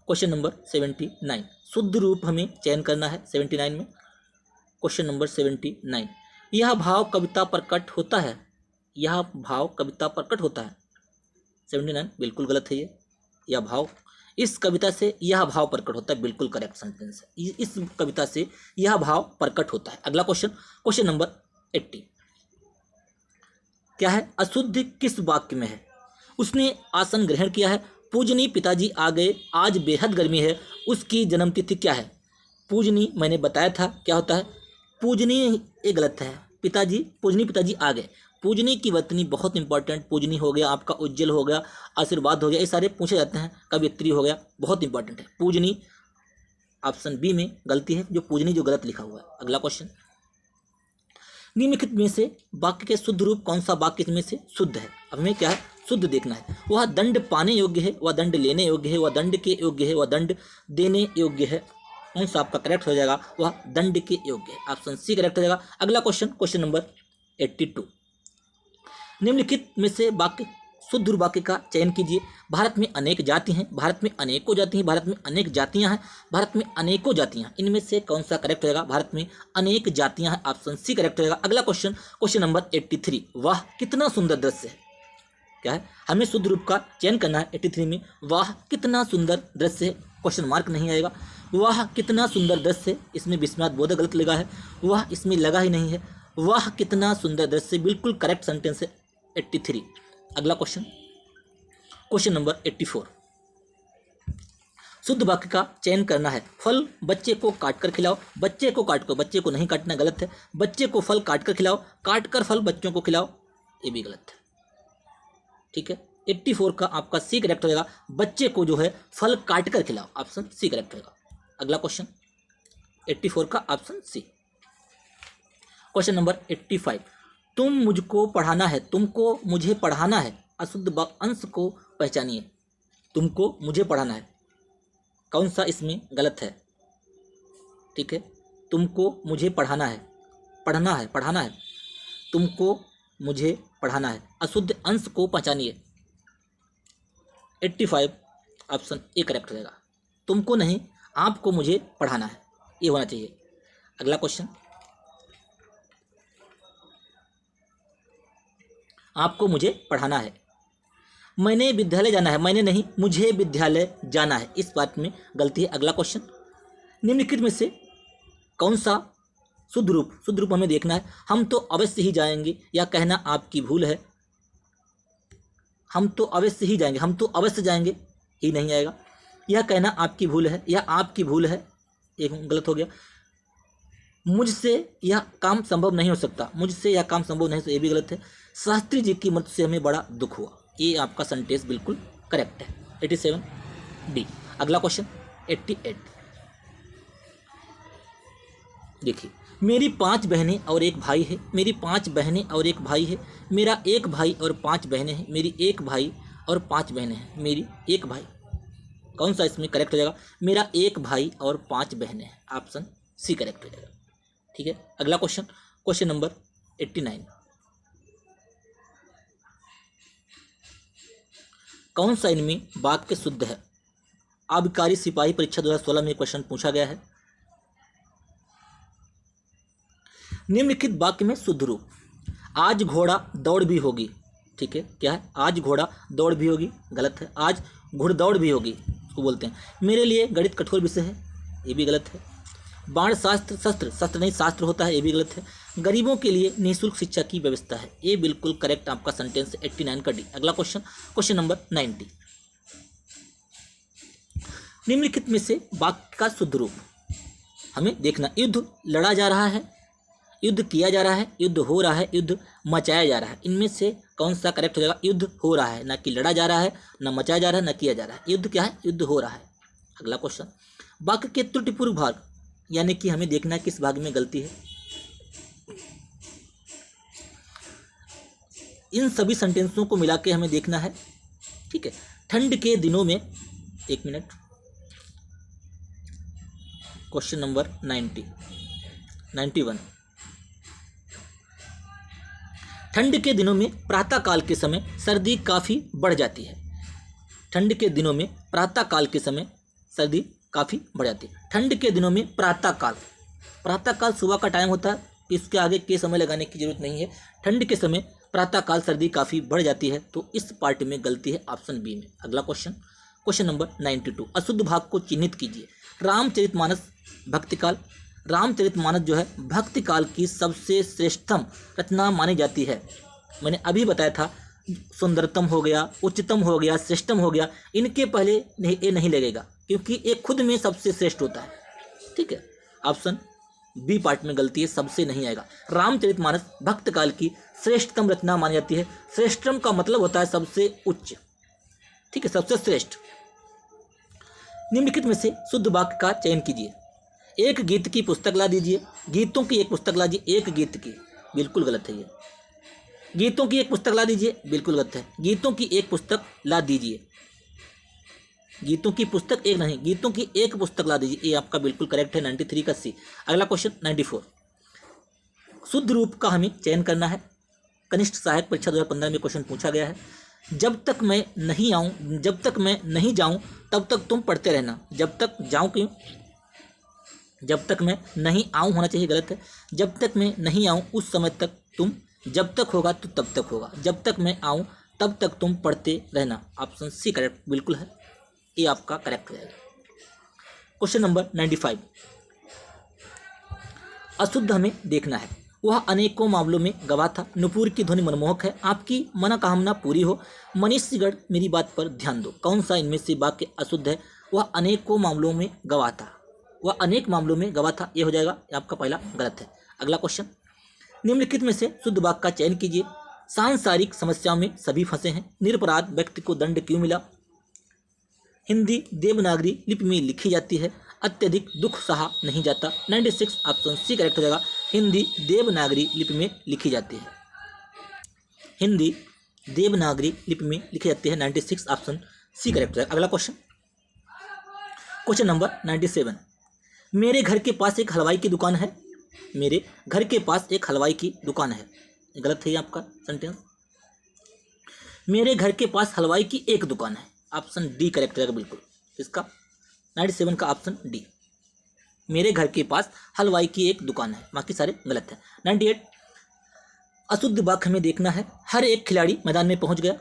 क्वेश्चन नंबर 79, शुद्ध रूप हमें चयन करना है 79 में। क्वेश्चन नंबर 79, यह भाव कविता प्रकट होता है, यह भाव कविता प्रकट होता है। 79 बिल्कुल गलत है ये। यह भाव, इस कविता से यह भाव प्रकट होता है, बिल्कुल करेक्ट सेंटेंस है। इस कविता से यह भाव प्रकट होता है। अगला क्वेश्चन, क्वेश्चन नंबर 80, क्या है? अशुद्ध किस वाक्य में है? उसने आसन ग्रहण किया है, पूजनीय पिताजी आ गए, आज बेहद गर्मी है, उसकी जन्मतिथि क्या है? पूजनीय मैंने बताया था क्या होता है, पूजनीय, ये गलत है। पिताजी, पूजनीय पिताजी आ गए, पूजनीय की वर्तनी बहुत इंपॉर्टेंट, पूजनीय हो गया आपका, उज्जवल हो गया, आशीर्वाद हो गया, ये सारे पूछे जाते हैं। कवियत्री हो गया, बहुत इंपॉर्टेंट है। पूजनीय ऑप्शन बी में गलती है, जो पूजनीय जो गलत लिखा हुआ है। अगला क्वेश्चन, निम्नलिखित में से वाक्य के शुद्ध रूप, कौन सा वाक्य इसमें से शुद्ध है? अब हमें क्या है? शुद्ध देखना है। वह दंड पाने योग्य है, वह दंड लेने योग्य है, वह दंड के योग्य है, वह दंड देने योग्य है। कौन सा आपका करेक्ट हो जाएगा? वह दंड के योग्य है, ऑप्शन सी करेक्ट हो जाएगा। अगला क्वेश्चन, क्वेश्चन नंबर 82, निम्नलिखित में से वाक्य शुद्ध वाक्य का चयन कीजिए। भारत में अनेक जाति हैं, भारत में अनेकों जाति हैं, भारत में अनेक जातियां हैं, भारत में अनेकों जातियां हैं। इनमें से कौन सा करेक्ट रहेगा? भारत में अनेक जातियां हैं, ऑप्शन सी करेक्ट रहेगा। अगला क्वेश्चन, क्वेश्चन नंबर 83, वाह कितना सुंदर दृश्य है। क्या है? हमें शुद्ध रूप का चयन करना है 83 में। वाह कितना सुंदर दृश्य है, क्वेश्चन मार्क नहीं आएगा। वाह कितना सुंदर दृश्य है, इसमें विस्मयाद बोधक गलत लगा है, वाह इसमें लगा ही नहीं है। वाह कितना सुंदर दृश्य बिल्कुल करेक्ट सेंटेंस है 83। अगला क्वेश्चन, क्वेश्चन नंबर 84, शुद्ध वाक्य का चयन करना है। फल बच्चे को काट कर खिलाओ, बच्चे को काट कर, बच्चे को नहीं काटना, गलत है। बच्चे को फल काट कर खिलाओ, काट कर फल बच्चों को खिलाओ, ये भी गलत है। ठीक है, 84 का आपका सी करेक्ट रहेगा। बच्चे को जो है फल काट कर खिलाओ, ऑप्शन सी करेक्ट रहेगा। अगला क्वेश्चन 84 का ऑप्शन सी। क्वेश्चन नंबर 85, तुम मुझको पढ़ाना है, तुमको मुझे पढ़ाना है, अशुद्ध अंश को पहचानिए। तुमको मुझे पढ़ाना है, कौन सा इसमें गलत है? ठीक है, तुमको मुझे पढ़ाना है, पढ़ना है, पढ़ाना है, तुमको मुझे पढ़ाना है, अशुद्ध अंश को पहचानिए। 85 ऑप्शन ए करेक्ट रहेगा। तुमको नहीं, आपको मुझे पढ़ाना है, ये होना चाहिए। अगला क्वेश्चन, आपको मुझे पढ़ाना है, मैंने विद्यालय जाना है, मैंने नहीं, मुझे विद्यालय जाना है, इस बात में गलती है। अगला क्वेश्चन, निम्नलिखित में से कौन सा शुद्ध रूप हमें देखना है। हम तो अवश्य ही जाएंगे, या कहना आपकी भूल है। हम तो अवश्य ही जाएंगे, हम तो अवश्य जाएंगे ही नहीं आएगा। यह कहना आपकी भूल है, या आपकी भूल है, एक गलत हो गया। मुझसे यह काम संभव नहीं हो सकता, मुझसे यह काम संभव नहीं हो सकता, ये भी गलत है। शास्त्री जी की मृत्यु से हमें बड़ा दुख हुआ, ये आपका सेंटेंस बिल्कुल करेक्ट है। 87 डी। अगला क्वेश्चन 88, देखिए, मेरी 5 बहनें और एक भाई है, मेरी 5 बहनें और एक भाई है, मेरा एक भाई और 5 बहनें हैं, मेरी एक भाई और 5 बहनें हैं, मेरी एक भाई, कौन सा इसमें करेक्ट हो जाएगा? मेरा एक भाई और 5 बहनें हैं, ऑप्शन सी करेक्ट हो जाएगा। ठीक है, अगला क्वेश्चन, क्वेश्चन नंबर 89, कौन सा इनमें वाक्य शुद्ध है? आबकारी सिपाही परीक्षा 2016 में क्वेश्चन पूछा गया है। निम्नलिखित वाक्य में शुद्ध रूप, आज घोड़ा दौड़ भी होगी। ठीक है, क्या है? आज घोड़ा दौड़ भी होगी, गलत है। आज घुड़दौड़ भी होगी, उसको बोलते हैं। मेरे लिए गणित कठोर विषय है, ये भी गलत है। बाण शस्त्र नहीं शास्त्र होता है, ये भी गलत है। गरीबों के लिए निःशुल्क शिक्षा की व्यवस्था है, ये बिल्कुल करेक्ट आपका सेंटेंस 89 का डी। अगला क्वेश्चन, क्वेश्चन नंबर 90, निम्नलिखित में से वाक्य का शुद्ध रूप हमें देखना। युद्ध लड़ा जा रहा है, युद्ध किया जा रहा है, युद्ध हो रहा है, युद्ध मचाया जा रहा है, इनमें से कौन सा करेक्ट हो जाएगा? युद्ध हो रहा है, ना कि लड़ा जा रहा है, ना मचाया जा रहा है, ना किया जा रहा है। युद्ध क्या है? युद्ध हो रहा है। अगला क्वेश्चन, वाक्य के त्रुटिपूर्ण भाग, यानी कि हमें देखना है किस भाग में गलती है। इन सभी सेंटेंसों को मिला के हमें देखना है। ठीक है, ठंड के दिनों में, एक मिनट, क्वेश्चन नंबर 91, ठंड के दिनों में प्रातःकाल के समय सर्दी काफ़ी बढ़ जाती है। ठंड के दिनों में प्रातःकाल के समय सर्दी काफ़ी बढ़ जाती है। ठंड के दिनों में प्रातःकाल सुबह का टाइम होता है, इसके आगे के समय लगाने की जरूरत नहीं है। ठंड के समय प्रातःकाल सर्दी काफ़ी बढ़ जाती है, तो इस पार्ट में गलती है, ऑप्शन बी में। अगला क्वेश्चन, क्वेश्चन नंबर 92, अशुद्ध भाग को चिन्हित कीजिए। रामचरितमानस भक्तिकाल, रामचरितमानस जो है भक्तिकाल की सबसे श्रेष्ठतम रचना मानी जाती है। मैंने अभी बताया था, सुंदरतम हो गया, उच्चतम हो गया, श्रेष्ठतम हो गया, इनके पहले ये नहीं लगेगा, क्योंकि ये खुद में सबसे श्रेष्ठ होता है। ठीक है, ऑप्शन बी पार्ट में गलती है, सबसे नहीं आएगा। रामचरितमानस भक्तकाल की श्रेष्ठतम रचना मानी जाती है। श्रेष्ठतम का मतलब होता है सबसे उच्च, ठीक है, सबसे श्रेष्ठ। निम्नलिखित में से शुद्ध वाक्य का चयन कीजिए। एक गीत की पुस्तक ला दीजिए, गीतों की एक पुस्तक ला दीजिए, एक गीत की, बिल्कुल गलत है ये। गीतों की एक पुस्तक ला दीजिए, बिल्कुल गलत है। गीतों की एक पुस्तक ला दीजिए, गीतों की पुस्तक एक नहीं, गीतों की एक पुस्तक ला दीजिए, ये आपका बिल्कुल करेक्ट है, 93 का सी। अगला क्वेश्चन 94, शुद्ध रूप का हमें चयन करना है। कनिष्ठ सहायक परीक्षा 2015 में क्वेश्चन पूछा गया है। जब तक मैं नहीं आऊँ, जब तक मैं नहीं जाऊँ तब तक तुम पढ़ते रहना। जब तक जाऊँ क्यों, जब तक मैं नहीं आऊँ होना चाहिए, गलत है। जब तक मैं नहीं आऊँ उस समय तक तुम, जब तक होगा तो तब तक होगा। जब तक मैं आऊँ तब तक तुम पढ़ते रहना। ऑप्शन सी करेक्ट बिल्कुल है, ये आपका करेक्ट हो जाएगा। क्वेश्चन नंबर 95, अशुद्ध हमें देखना है, वह अनेकों मामलों में गवाह था। नुपुर की ध्वनि मनमोहक है, आपकी मनोकामना पूरी हो। मनीष सिगड़ मेरी बात पर ध्यान दो। कौन सा इनमें से वाक्य अशुद्ध है? वह अनेकों मामलों में गवाह था, वह अनेक मामलों में गवाह था, ये हो जाएगा, आपका पहला गलत है। अगला क्वेश्चन, निम्नलिखित में से शुद्ध वाक्य का चयन कीजिए। सांसारिक समस्याओं में सभी फंसे हैं, निरपराध व्यक्ति को दंड क्यों मिला? हिंदी देवनागरी लिपि में लिखी जाती है, अत्यधिक दुख सहा नहीं जाता। 96 ऑप्शन सी करेक्ट हो जाएगा, हिंदी देवनागरी लिपि में लिखी जाती है। हिंदी देवनागरी लिपि में लिखी जाती है, 96 ऑप्शन सी करेक्ट हो जाएगा। अगला क्वेश्चन, क्वेश्चन नंबर 97, मेरे घर के पास एक हलवाई की दुकान है। मेरे घर के पास एक हलवाई की दुकान है, गलत है ये आपका सेंटेंस। मेरे घर के पास हलवाई की एक दुकान है, ऑप्शन डी करेक्ट रहेगा बिल्कुल इसका, 97 का ऑप्शन डी। मेरे घर के पास हलवाई की एक दुकान है, बाकी सारे गलत हैं। 98, अशुद्ध वाक्य हमें देखना है, हर एक खिलाड़ी मैदान में पहुंच गया,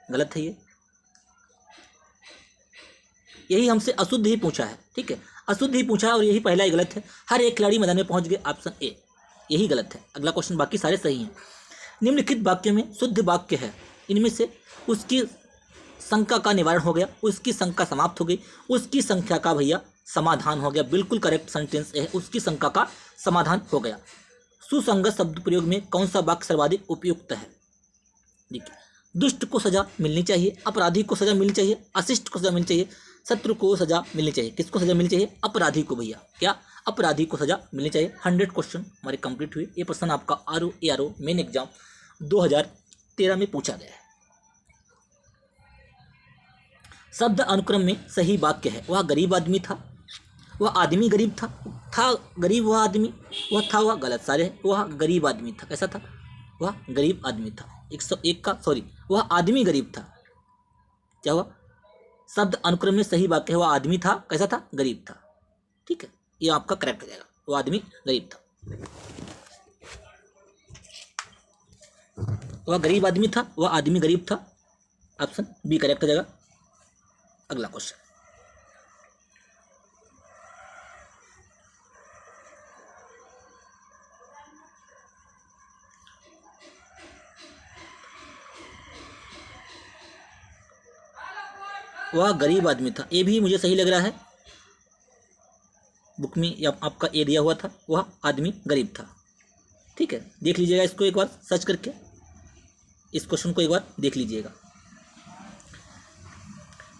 गलत है ये, यही हमसे अशुद्ध ही पूछा है, ठीक है, अशुद्ध ही पूछा है और यही पहला ही गलत है। हर एक खिलाड़ी मैदान में पहुंच गए, ऑप्शन ए, यही गलत है। अगला क्वेश्चन, बाकी सारे सही हैं। निम्नलिखित वाक्य में शुद्ध वाक्य है, इनमें से उसकी शंका का निवारण हो गया, उसकी शंका समाप्त हो गई, उसकी संख्या का भैया समाधान हो गया, बिल्कुल करेक्ट सेंटेंस है, उसकी शंका का समाधान हो गया। सुसंगत शब्द प्रयोग में कौन सा वाक्य सर्वाधिक उपयुक्त है? देखिए, दुष्ट को सजा मिलनी चाहिए, अपराधी को सजा मिलनी चाहिए, अशिष्ट को सजा मिलनी चाहिए, शत्रु को सजा मिलनी चाहिए। किसको सजा मिलनी चाहिए? अपराधी को भैया, क्या अपराधी को सजा मिलनी चाहिए। 100 क्वेश्चन हमारे कंप्लीट हुए। ये प्रश्न आपका RO मेन एग्जाम 2013 में पूछा गया है। शब्द अनुक्रम में सही वाक्य है, वह गरीब आदमी था, वह आदमी गरीब था गरीब वह आदमी, वह था वह, गलत सारे हैं। वह गरीब आदमी था, कैसा था? वह गरीब आदमी था। 101 का सॉरी, वह आदमी गरीब था, क्या हुआ? शब्द अनुक्रम में सही वाक्य है, वह आदमी था, कैसा था? गरीब था, ठीक है, ये आपका करेक्ट हो जाएगा, वह आदमी गरीब था, वह गरीब आदमी था, वह आदमी गरीब था, ऑप्शन बी करेक्ट हो जाएगा। अगला क्वेश्चन, वह गरीब आदमी था, ये भी मुझे सही लग रहा है, बुक में या आपका ए दिया हुआ था, वह आदमी गरीब था, ठीक है, देख लीजिएगा इसको एक बार सर्च करके, इस क्वेश्चन को एक बार देख लीजिएगा।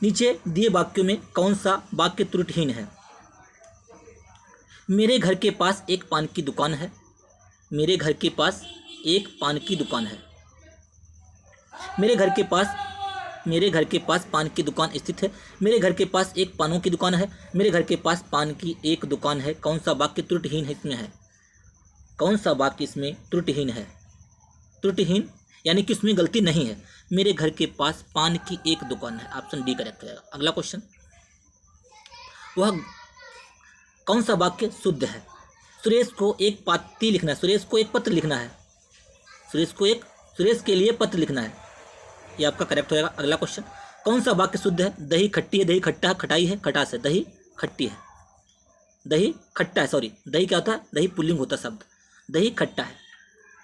नीचे दिए वाक्यों में कौन सा वाक्य त्रुटिहीन है? मेरे घर के पास एक पान की दुकान है, मेरे घर के पास एक पान की दुकान है, मेरे घर के पास पान की दुकान स्थित है, मेरे घर के पास एक पानों की दुकान है, मेरे घर के पास पान की एक दुकान है। कौन सा वाक्य त्रुटिहीन है इसमें है? कौन सा वाक्य इसमें त्रुटिहीन है? त्रुटिहीन यानी कि उसमें गलती नहीं है। मेरे घर के पास पान की एक दुकान है, ऑप्शन डी करेक्ट हो जाएगा। अगला क्वेश्चन, वह कौन सा वाक्य शुद्ध है? सुरेश को एक पाती लिखना है, सुरेश को एक पत्र लिखना है, सुरेश के लिए पत्र लिखना है, ये आपका करेक्ट हो जाएगा। अगला क्वेश्चन, कौन सा वाक्य शुद्ध है? दही खट्टी है, दही खट्टा है, खटाई है, खटास है, दही खट्टी है, दही खट्टा है, सॉरी दही क्या होता है? दही पुल्लिंग होता है शब्द, दही खट्टा है,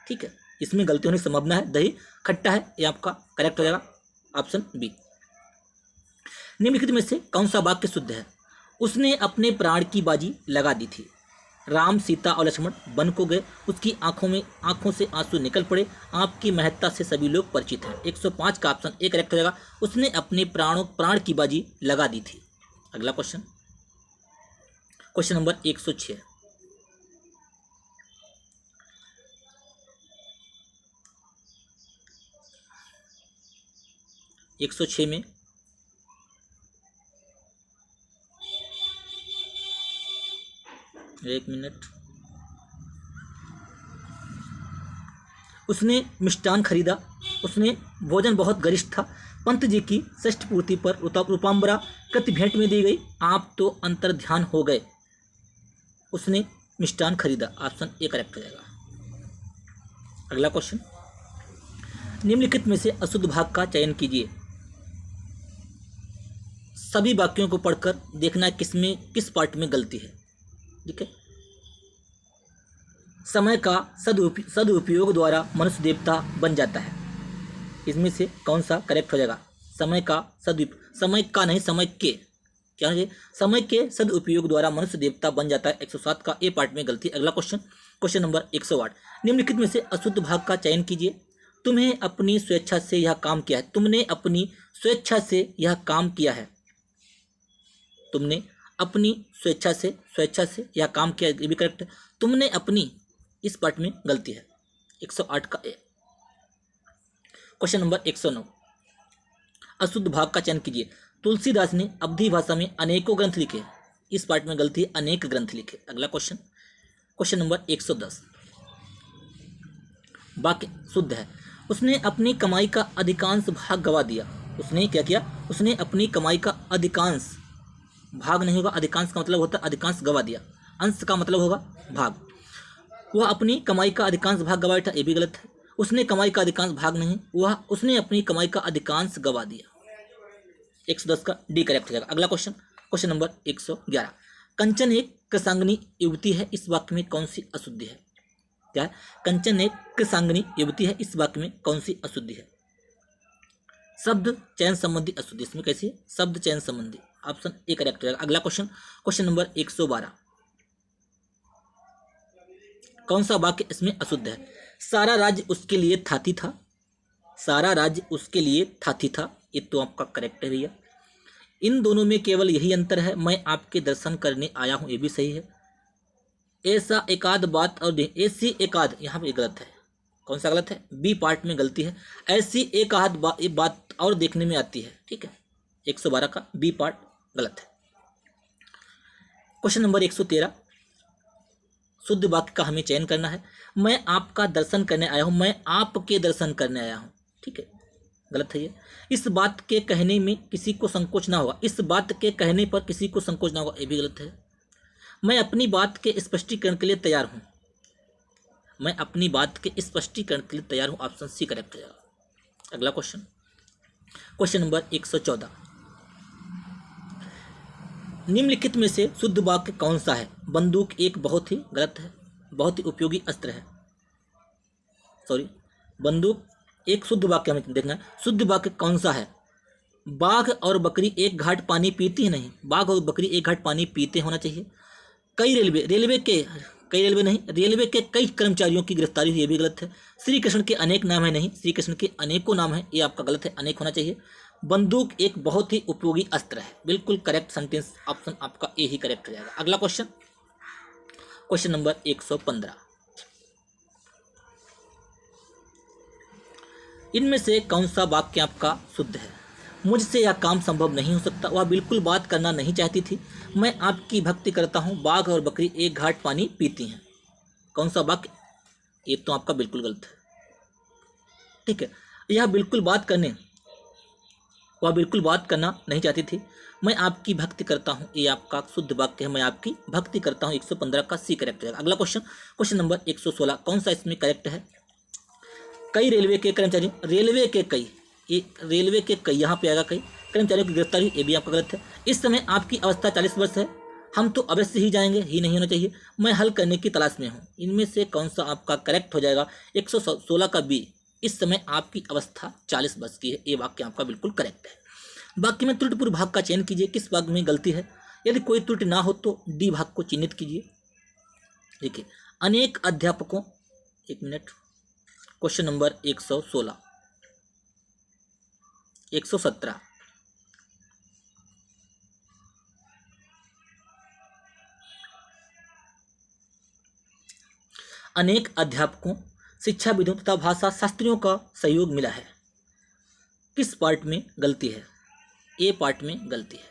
ठीक है, इसमें गलती होने की संभावना है, दही खट्टा है, ये आपका करेक्ट हो जाएगा, ऑप्शन बी। निम्नलिखित में से कौन सा वाक्य शुद्ध है? उसने अपने प्राण की बाजी लगा दी थी, राम सीता और लक्ष्मण वन को गए, उसकी आंखों से आंसू निकल पड़े, आपकी महत्ता से सभी लोग परिचित हैं। 105 का ऑप्शन ए करेक्ट हो जाएगा, उसने अपने प्राण की बाजी लगा दी थी। अगला क्वेश्चन, क्वेश्चन नंबर 106, में एक मिनट, उसने मिष्टान खरीदा, उसने भोजन बहुत गरिष्ठ था, पंत जी की षष्ठ पूर्ति पर रूपाम्बरा कृति भेंट में दी गई। आप तो अंतर ध्यान हो गए, उसने मिष्टान खरीदा। ऑप्शन ए करेक्ट हो जाएगा। अगला क्वेश्चन, निम्नलिखित में से अशुद्ध भाग का चयन कीजिए। सभी वाक्यों को पढ़कर देखना किस पार्ट में गलती है। ठीक है, समय का सदुपयोग द्वारा मनुष्य देवता बन जाता है। इसमें से कौन सा करेक्ट हो जाएगा? समय का नहीं, समय के क्या है? समय के सदुपयोग द्वारा मनुष्य देवता बन जाता है। 107 का ए पार्ट में गलती। अगला क्वेश्चन, क्वेश्चन नंबर 108, निम्नलिखित में से अशुद्ध भाग का चयन कीजिए। तुम्हें अपनी स्वेच्छा से यह काम किया है। तुमने अपनी स्वेच्छा से यह काम किया है। तुमने अपनी स्वेच्छा से यह काम किया, ये भी करेक्ट है। तुमने अपनी, इस पार्ट में गलती है। 108 का ए। क्वेश्चन नंबर 109, अशुद्ध भाग का चयन कीजिए। तुलसीदास ने अवधी भाषा में अनेकों ग्रंथ लिखे। इस पार्ट में गलती है, अनेक ग्रंथ लिखे। अगला क्वेश्चन, क्वेश्चन नंबर 110, वाक्य शुद्ध है। उसने अपनी कमाई का अधिकांश भाग गवा दिया। उसने क्या किया? उसने अपनी कमाई का अधिकांश, भाग नहीं होगा, अधिकांश का मतलब होता है अधिकांश गवा दिया, अंश का मतलब होगा भाग। वह अपनी कमाई का अधिकांश भाग गवा बैठा, ये भी गलत है। उसने कमाई का अधिकांश भाग नहीं, उसने अपनी कमाई का अधिकांश गवा दिया। 110 का डी करेक्ट हो जाएगा। अगला क्वेश्चन, क्वेश्चन नंबर 111, कंचन एक कृशांगनी युवती है। इस वाक्य में कौन सी अशुद्धि है? क्या है? कंचन एक कृशांगनी युवती है। इस वाक्य में कौन सी अशुद्धि है? शब्द चयन संबंधी अशुद्धि। इसमें कैसी है? शब्द चयन संबंधी। ऑप्शन ए करेक्ट हो जाएगा। अगला क्वेश्चन, क्वेश्चन नंबर 112, कौन सा वाक्य इसमें अशुद्ध है? सारा राज्य उसके लिए थाती था। सारा राज्य उसके लिए थाती था, ये तो आपका करेक्ट है भैया। इन दोनों में केवल यही अंतर है, मैं आपके दर्शन करने आया हूं, ये भी सही है। ऐसा एकाध बात और ऐसी एकाध, यहाँ पे गलत है। कौन सा गलत है? बी पार्ट में गलती है। ऐसी एकाध बात और देखने में आती है। ठीक है, 112 का बी पार्ट गलत है। क्वेश्चन नंबर 113, शुद्ध वाक्य का हमें चयन करना है। मैं आपका दर्शन करने आया हूं, मैं आपके दर्शन करने आया हूं। ठीक है, गलत है ये। इस बात के कहने में किसी को संकोच ना होगा। इस बात के कहने पर किसी को संकोच ना होगा, ये भी गलत है। मैं अपनी बात के स्पष्टीकरण के लिए तैयार हूं। मैं अपनी बात के स्पष्टीकरण के लिए तैयार हूं। ऑप्शन सी करेक्ट हो जाएगा। अगला क्वेश्चन, क्वेश्चन नंबर 114, निम्नलिखित में से शुद्ध वाक्य कौन सा है? बंदूक एक बहुत ही, गलत है, बहुत ही उपयोगी अस्त्र है। सॉरी, बंदूक एक शुद्ध वाक्य हमें देखना है। शुद्ध वाक्य कौन सा है? बाघ और बकरी एक घाट पानी पीती है नहीं, बाघ और बकरी एक घाट पानी पीते होना चाहिए। रेलवे के कई कर्मचारियों की गिरफ्तारी हुई, ये भी गलत है। श्री कृष्ण के अनेक नाम है नहीं, श्री कृष्ण के अनेकों नाम है, ये आपका गलत है, अनेक होना चाहिए। बंदूक एक बहुत ही उपयोगी अस्त्र है, बिल्कुल करेक्ट सेंटेंस, ऑप्शन आपका ए ही करेक्ट हो जाएगा। अगला क्वेश्चन, क्वेश्चन नंबर 115, इनमें से कौन सा वाक्य आपका शुद्ध है? मुझसे यह काम संभव नहीं हो सकता, वह बिल्कुल बात करना नहीं चाहती थी। मैं आपकी भक्ति करता हूँ, बाघ और बकरी एक घाट पानी पीती हैं। कौन सा वाक्य? ये तो आपका बिल्कुल गलत है। ठीक है, वह बिल्कुल बात करना नहीं चाहती थी। मैं आपकी भक्ति करता हूँ, ये आपका शुद्ध वाक्य है, मैं आपकी भक्ति करता हूँ। 115 का सी करेक्ट है। अगला क्वेश्चन, क्वेश्चन नंबर 116, कौन सा इसमें करेक्ट है? कई रेलवे के कर्मचारी, रेलवे के कई यहाँ पे आएगा, कई कर्मचारियों की गिरफ्तारी, ये भी आपका गलत है। इस समय आपकी अवस्था 40 वर्ष है, हम तो अवश्य ही जाएंगे, ही नहीं होना चाहिए। मैं हल करने की तलाश में हूँ। इनमें से कौन सा आपका करेक्ट हो जाएगा? 116 का बी, इस समय आपकी अवस्था 40 वर्ष की है, ये वाक्य आपका बिल्कुल करेक्ट है। वाक्य में त्रुटिपूर्ण भाग का चयन कीजिए, किस भाग में गलती है? यदि कोई त्रुटि ना हो तो डी भाग को चिन्हित कीजिए। देखिए, अनेक अध्यापकों, एक मिनट, क्वेश्चन नंबर 116, 117, अनेक अध्यापकों, शिक्षाविदों तथा भाषा शास्त्रियों का सहयोग मिला है। किस पार्ट में गलती है? ए पार्ट में गलती है।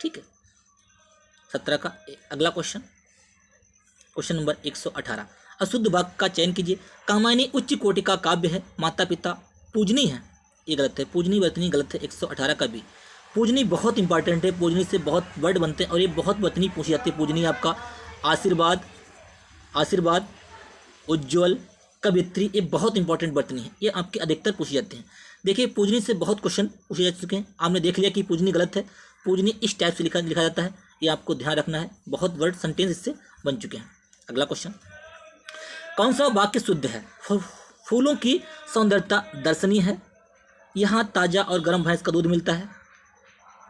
ठीक है, 17 का ए। अगला क्वेश्चन, क्वेश्चन नंबर 118, अशुद्ध वाक्य का चयन कीजिए। कामायनी उच्च कोटि का काव्य है, माता पिता पूजनीय है, ये गलत है। पूजनी वर्तनी गलत है 118 का बी। पूजनी बहुत इंपॉर्टेंट है, पूजनी से बहुत वर्ड बनते हैं और ये बहुत वर्तनी पूछी जाती है। पूजनी आपका आशीर्वाद, आशीर्वाद, उज्ज्वल, कवित्री, ये बहुत इंपॉर्टेंट वर्तनी है, ये आपके अधिकतर पूछे जाते हैं। देखिए पूजनी से बहुत क्वेश्चन पूछे जा चुके हैं, आपने देख लिया कि पूजनी गलत है। पूजनी इस टाइप से लिखा जाता है, ये आपको ध्यान रखना है, बहुत वर्ड सेंटेंस इससे बन चुके हैं। अगला क्वेश्चन, कौन सा वाक्य शुद्ध है? फूलों की सौंदर्यता दर्शनीय है, यहाँ ताज़ा और गर्म भैंस का दूध मिलता है,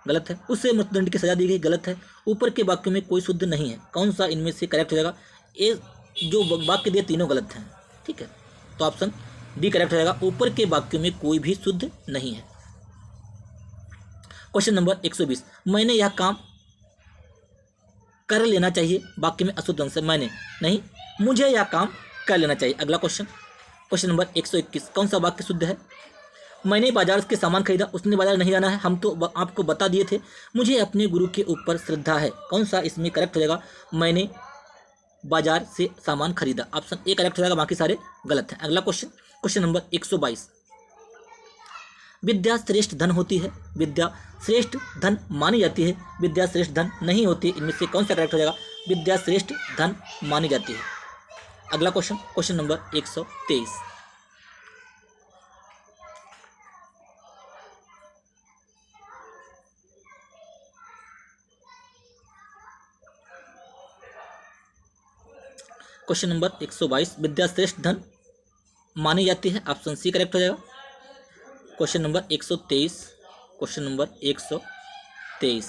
गलत है। उससे मृत्युदंड की सजा दी गई, गलत है। ऊपर के वाक्यों में कोई शुद्ध नहीं है, कौन सा इनमें से करेक्ट हो जाएगा? ये जो वाक्य दिए तीनों गलत हैं, ठीक है, तो ऑप्शन डी करेक्ट हो जाएगा। ऊपर के वाक्यों में कोई भी शुद्ध नहीं है। क्वेश्चन नंबर 120, मैंने यह काम कर लेना चाहिए, वाक्य में अशुद्ध अंश है, मैंने नहीं, मुझे यह काम कर लेना चाहिए। अगला क्वेश्चन, क्वेश्चन नंबर 121, कौन सा वाक्य शुद्ध है? मैंने बाजार के सामान खरीदा, उसने बाजार नहीं जाना है, हम तो आपको बता दिए थे, मुझे अपने गुरु के ऊपर श्रद्धा है, कौन सा इसमें करेक्ट हो जाएगा? मैंने बाजार से सामान खरीदा, ऑप्शन ए करेक्ट हो जाएगा, बाकी सारे गलत हैं। अगला क्वेश्चन, क्वेश्चन नंबर 122, विद्या श्रेष्ठ धन होती है, विद्या श्रेष्ठ धन मानी जाती है, विद्या श्रेष्ठ धन नहीं होती है, इनमें से कौन सा करेक्ट हो जाएगा? विद्या श्रेष्ठ धन मानी जाती है। अगला question, question number 123, question number 122, विद्या श्रेष्ठ धन मानी जाती है, ऑप्शन सी करेक्ट हो जाएगा। क्वेश्चन नंबर 123, क्वेश्चन नंबर 123,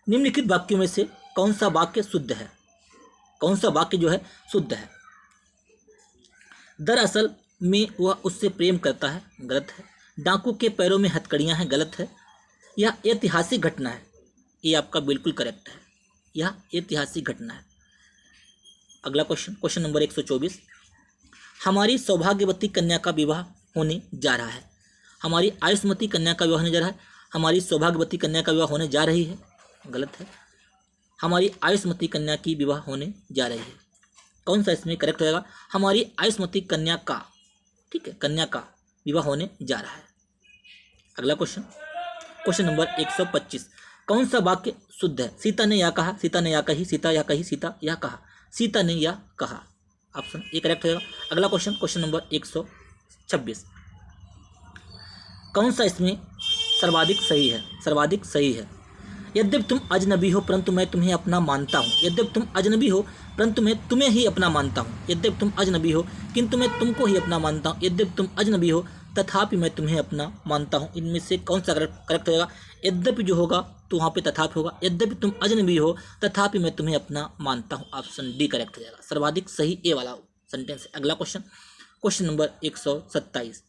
निम्नलिखित वाक्यों में से कौन सा वाक्य शुद्ध है? कौन सा वाक्य जो है शुद्ध है? दरअसल में वह उससे प्रेम करता है, गलत है। डाकू के पैरों में हथकड़ियां हैं, गलत है। यह ऐतिहासिक घटना है, ये आपका बिल्कुल करेक्ट है, यह ऐतिहासिक घटना है। अगला क्वेश्चन, क्वेश्चन नंबर 124, हमारी सौभाग्यवती कन्या का विवाह होने जा रहा है, हमारी आयुष्मती कन्या का विवाह होने जा रहा है, हमारी सौभाग्यवती कन्या का विवाह होने जा रही है, गलत है। हमारी आयुष्मती कन्या की विवाह होने जा रही है, कौन सा इसमें करेक्ट हो जाएगा? हमारी आयुष्मती कन्या का, ठीक है, कन्या का विवाह होने जा रहा है। अगला क्वेश्चन, क्वेश्चन नंबर 125, कौन सा वाक्य शुद्ध है? सीता ने यह कहा, सीता ने यह कही, सीता यह कही, सीता यह कहा, सीता ने यह कहा, ऑप्शन ए करेक्ट हो जाएगा। अगला क्वेश्चन, क्वेश्चन नंबर 126, कौन सा इसमें सर्वाधिक सही है? सर्वाधिक सही है, यद्यपि तुम अजनबी हो परंतु मैं तुम्हें अपना मानता हूँ, यद्यपि तुम अजनबी हो परंतु मैं तुम्हें ही अपना मानता हूँ, यद्यपि तुम अजनबी हो किंतु मैं तुमको ही अपना मानता हूँ, यद्यपि तुम अजनबी हो तथापि मैं तुम्हें अपना मानता हूँ, इनमें से कौन सा करेक्ट हो जाएगा? यद्यपि जो होगा तो वहाँ पे तथापि होगा, यद्यपि तुम अजनबी हो तथापि मैं तुम्हें अपना मानता हूँ, ऑप्शन डी करेक्ट हो जाएगा, सर्वाधिक सही ए वाला सेंटेंस है। अगला क्वेश्चन, क्वेश्चन नंबर 127,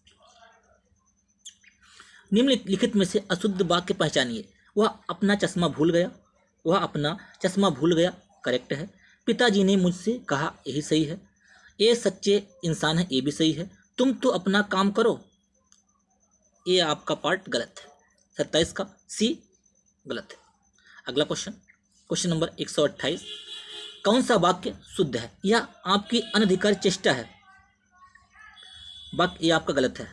निम्नलिखित में से अशुद्ध वाक्य पहचानिए। वह अपना चश्मा भूल गया, वह अपना चश्मा भूल गया, करेक्ट है। पिताजी ने मुझसे कहा, यही सही है। ये सच्चे इंसान है, ये भी सही है। तुम तो अपना काम करो, ये आपका पार्ट गलत है, 27 का सी गलत है। अगला क्वेश्चन, क्वेश्चन नंबर 128, कौन सा वाक्य शुद्ध है? यह आपकी अनधिकार चेष्टा है, वाक्य ये आपका गलत है।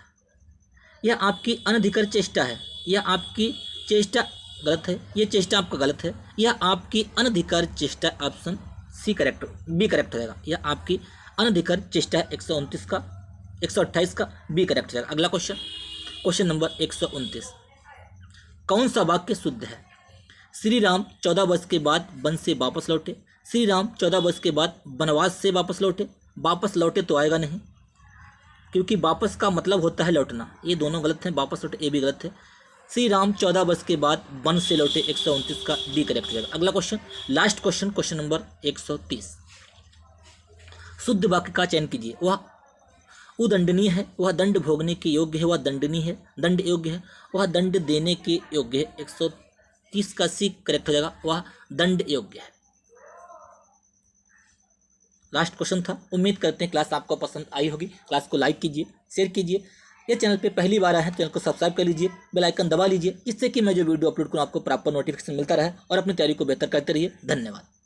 यह आपकी अनधिकार चेष्टा है, यह आपकी चेष्टा गलत है, ये चेष्टा आपका गलत है। यह आपकी अनधिकार चेष्टा, option C correct, B correct हो जाएगा। यह आपकी अनधिकार चेष्टा है, 129 का 128 का बी करेक्ट हो जाएगा। अगला क्वेश्चन, क्वेश्चन नंबर 129, कौन सा वाक्य शुद्ध है? श्री राम 14 वर्ष के बाद वन से वापस लौटे, श्री राम 14 वर्ष के बाद वनवास से वापस लौटे, वापस लौटे तो आएगा नहीं, क्योंकि वापस का मतलब होता है लौटना, ये दोनों गलत हैं, वापस लौटे ये भी गलत है। श्री राम 14 वर्ष के बाद वन से लौटे, 129 का डी करेक्ट हो जाएगा। अगला question, last question, question number 130, शुद्ध वाक्य का चयन कीजिए। वह उदंडनीय है, वह दंड भोगने के योग्य है, वह दंडनीय है, दंड योग्य है, वह दंड देने के योग्य है, 130 का सी करेक्ट हो जाएगा, वह दंड योग्य है। लास्ट क्वेश्चन था। उम्मीद करते हैं क्लास आपको पसंद आई होगी। क्लास को लाइक कीजिए, शेयर कीजिए। ये चैनल पे पहली बार आए हैं, चैनल को सब्सक्राइब कर लीजिए, बेल आइकन दबा लीजिए, जिससे कि मैं जो वीडियो अपलोड करूँ आपको प्रॉपर नोटिफिकेशन मिलता रहे और अपनी तैयारी को बेहतर करते रहिए। धन्यवाद।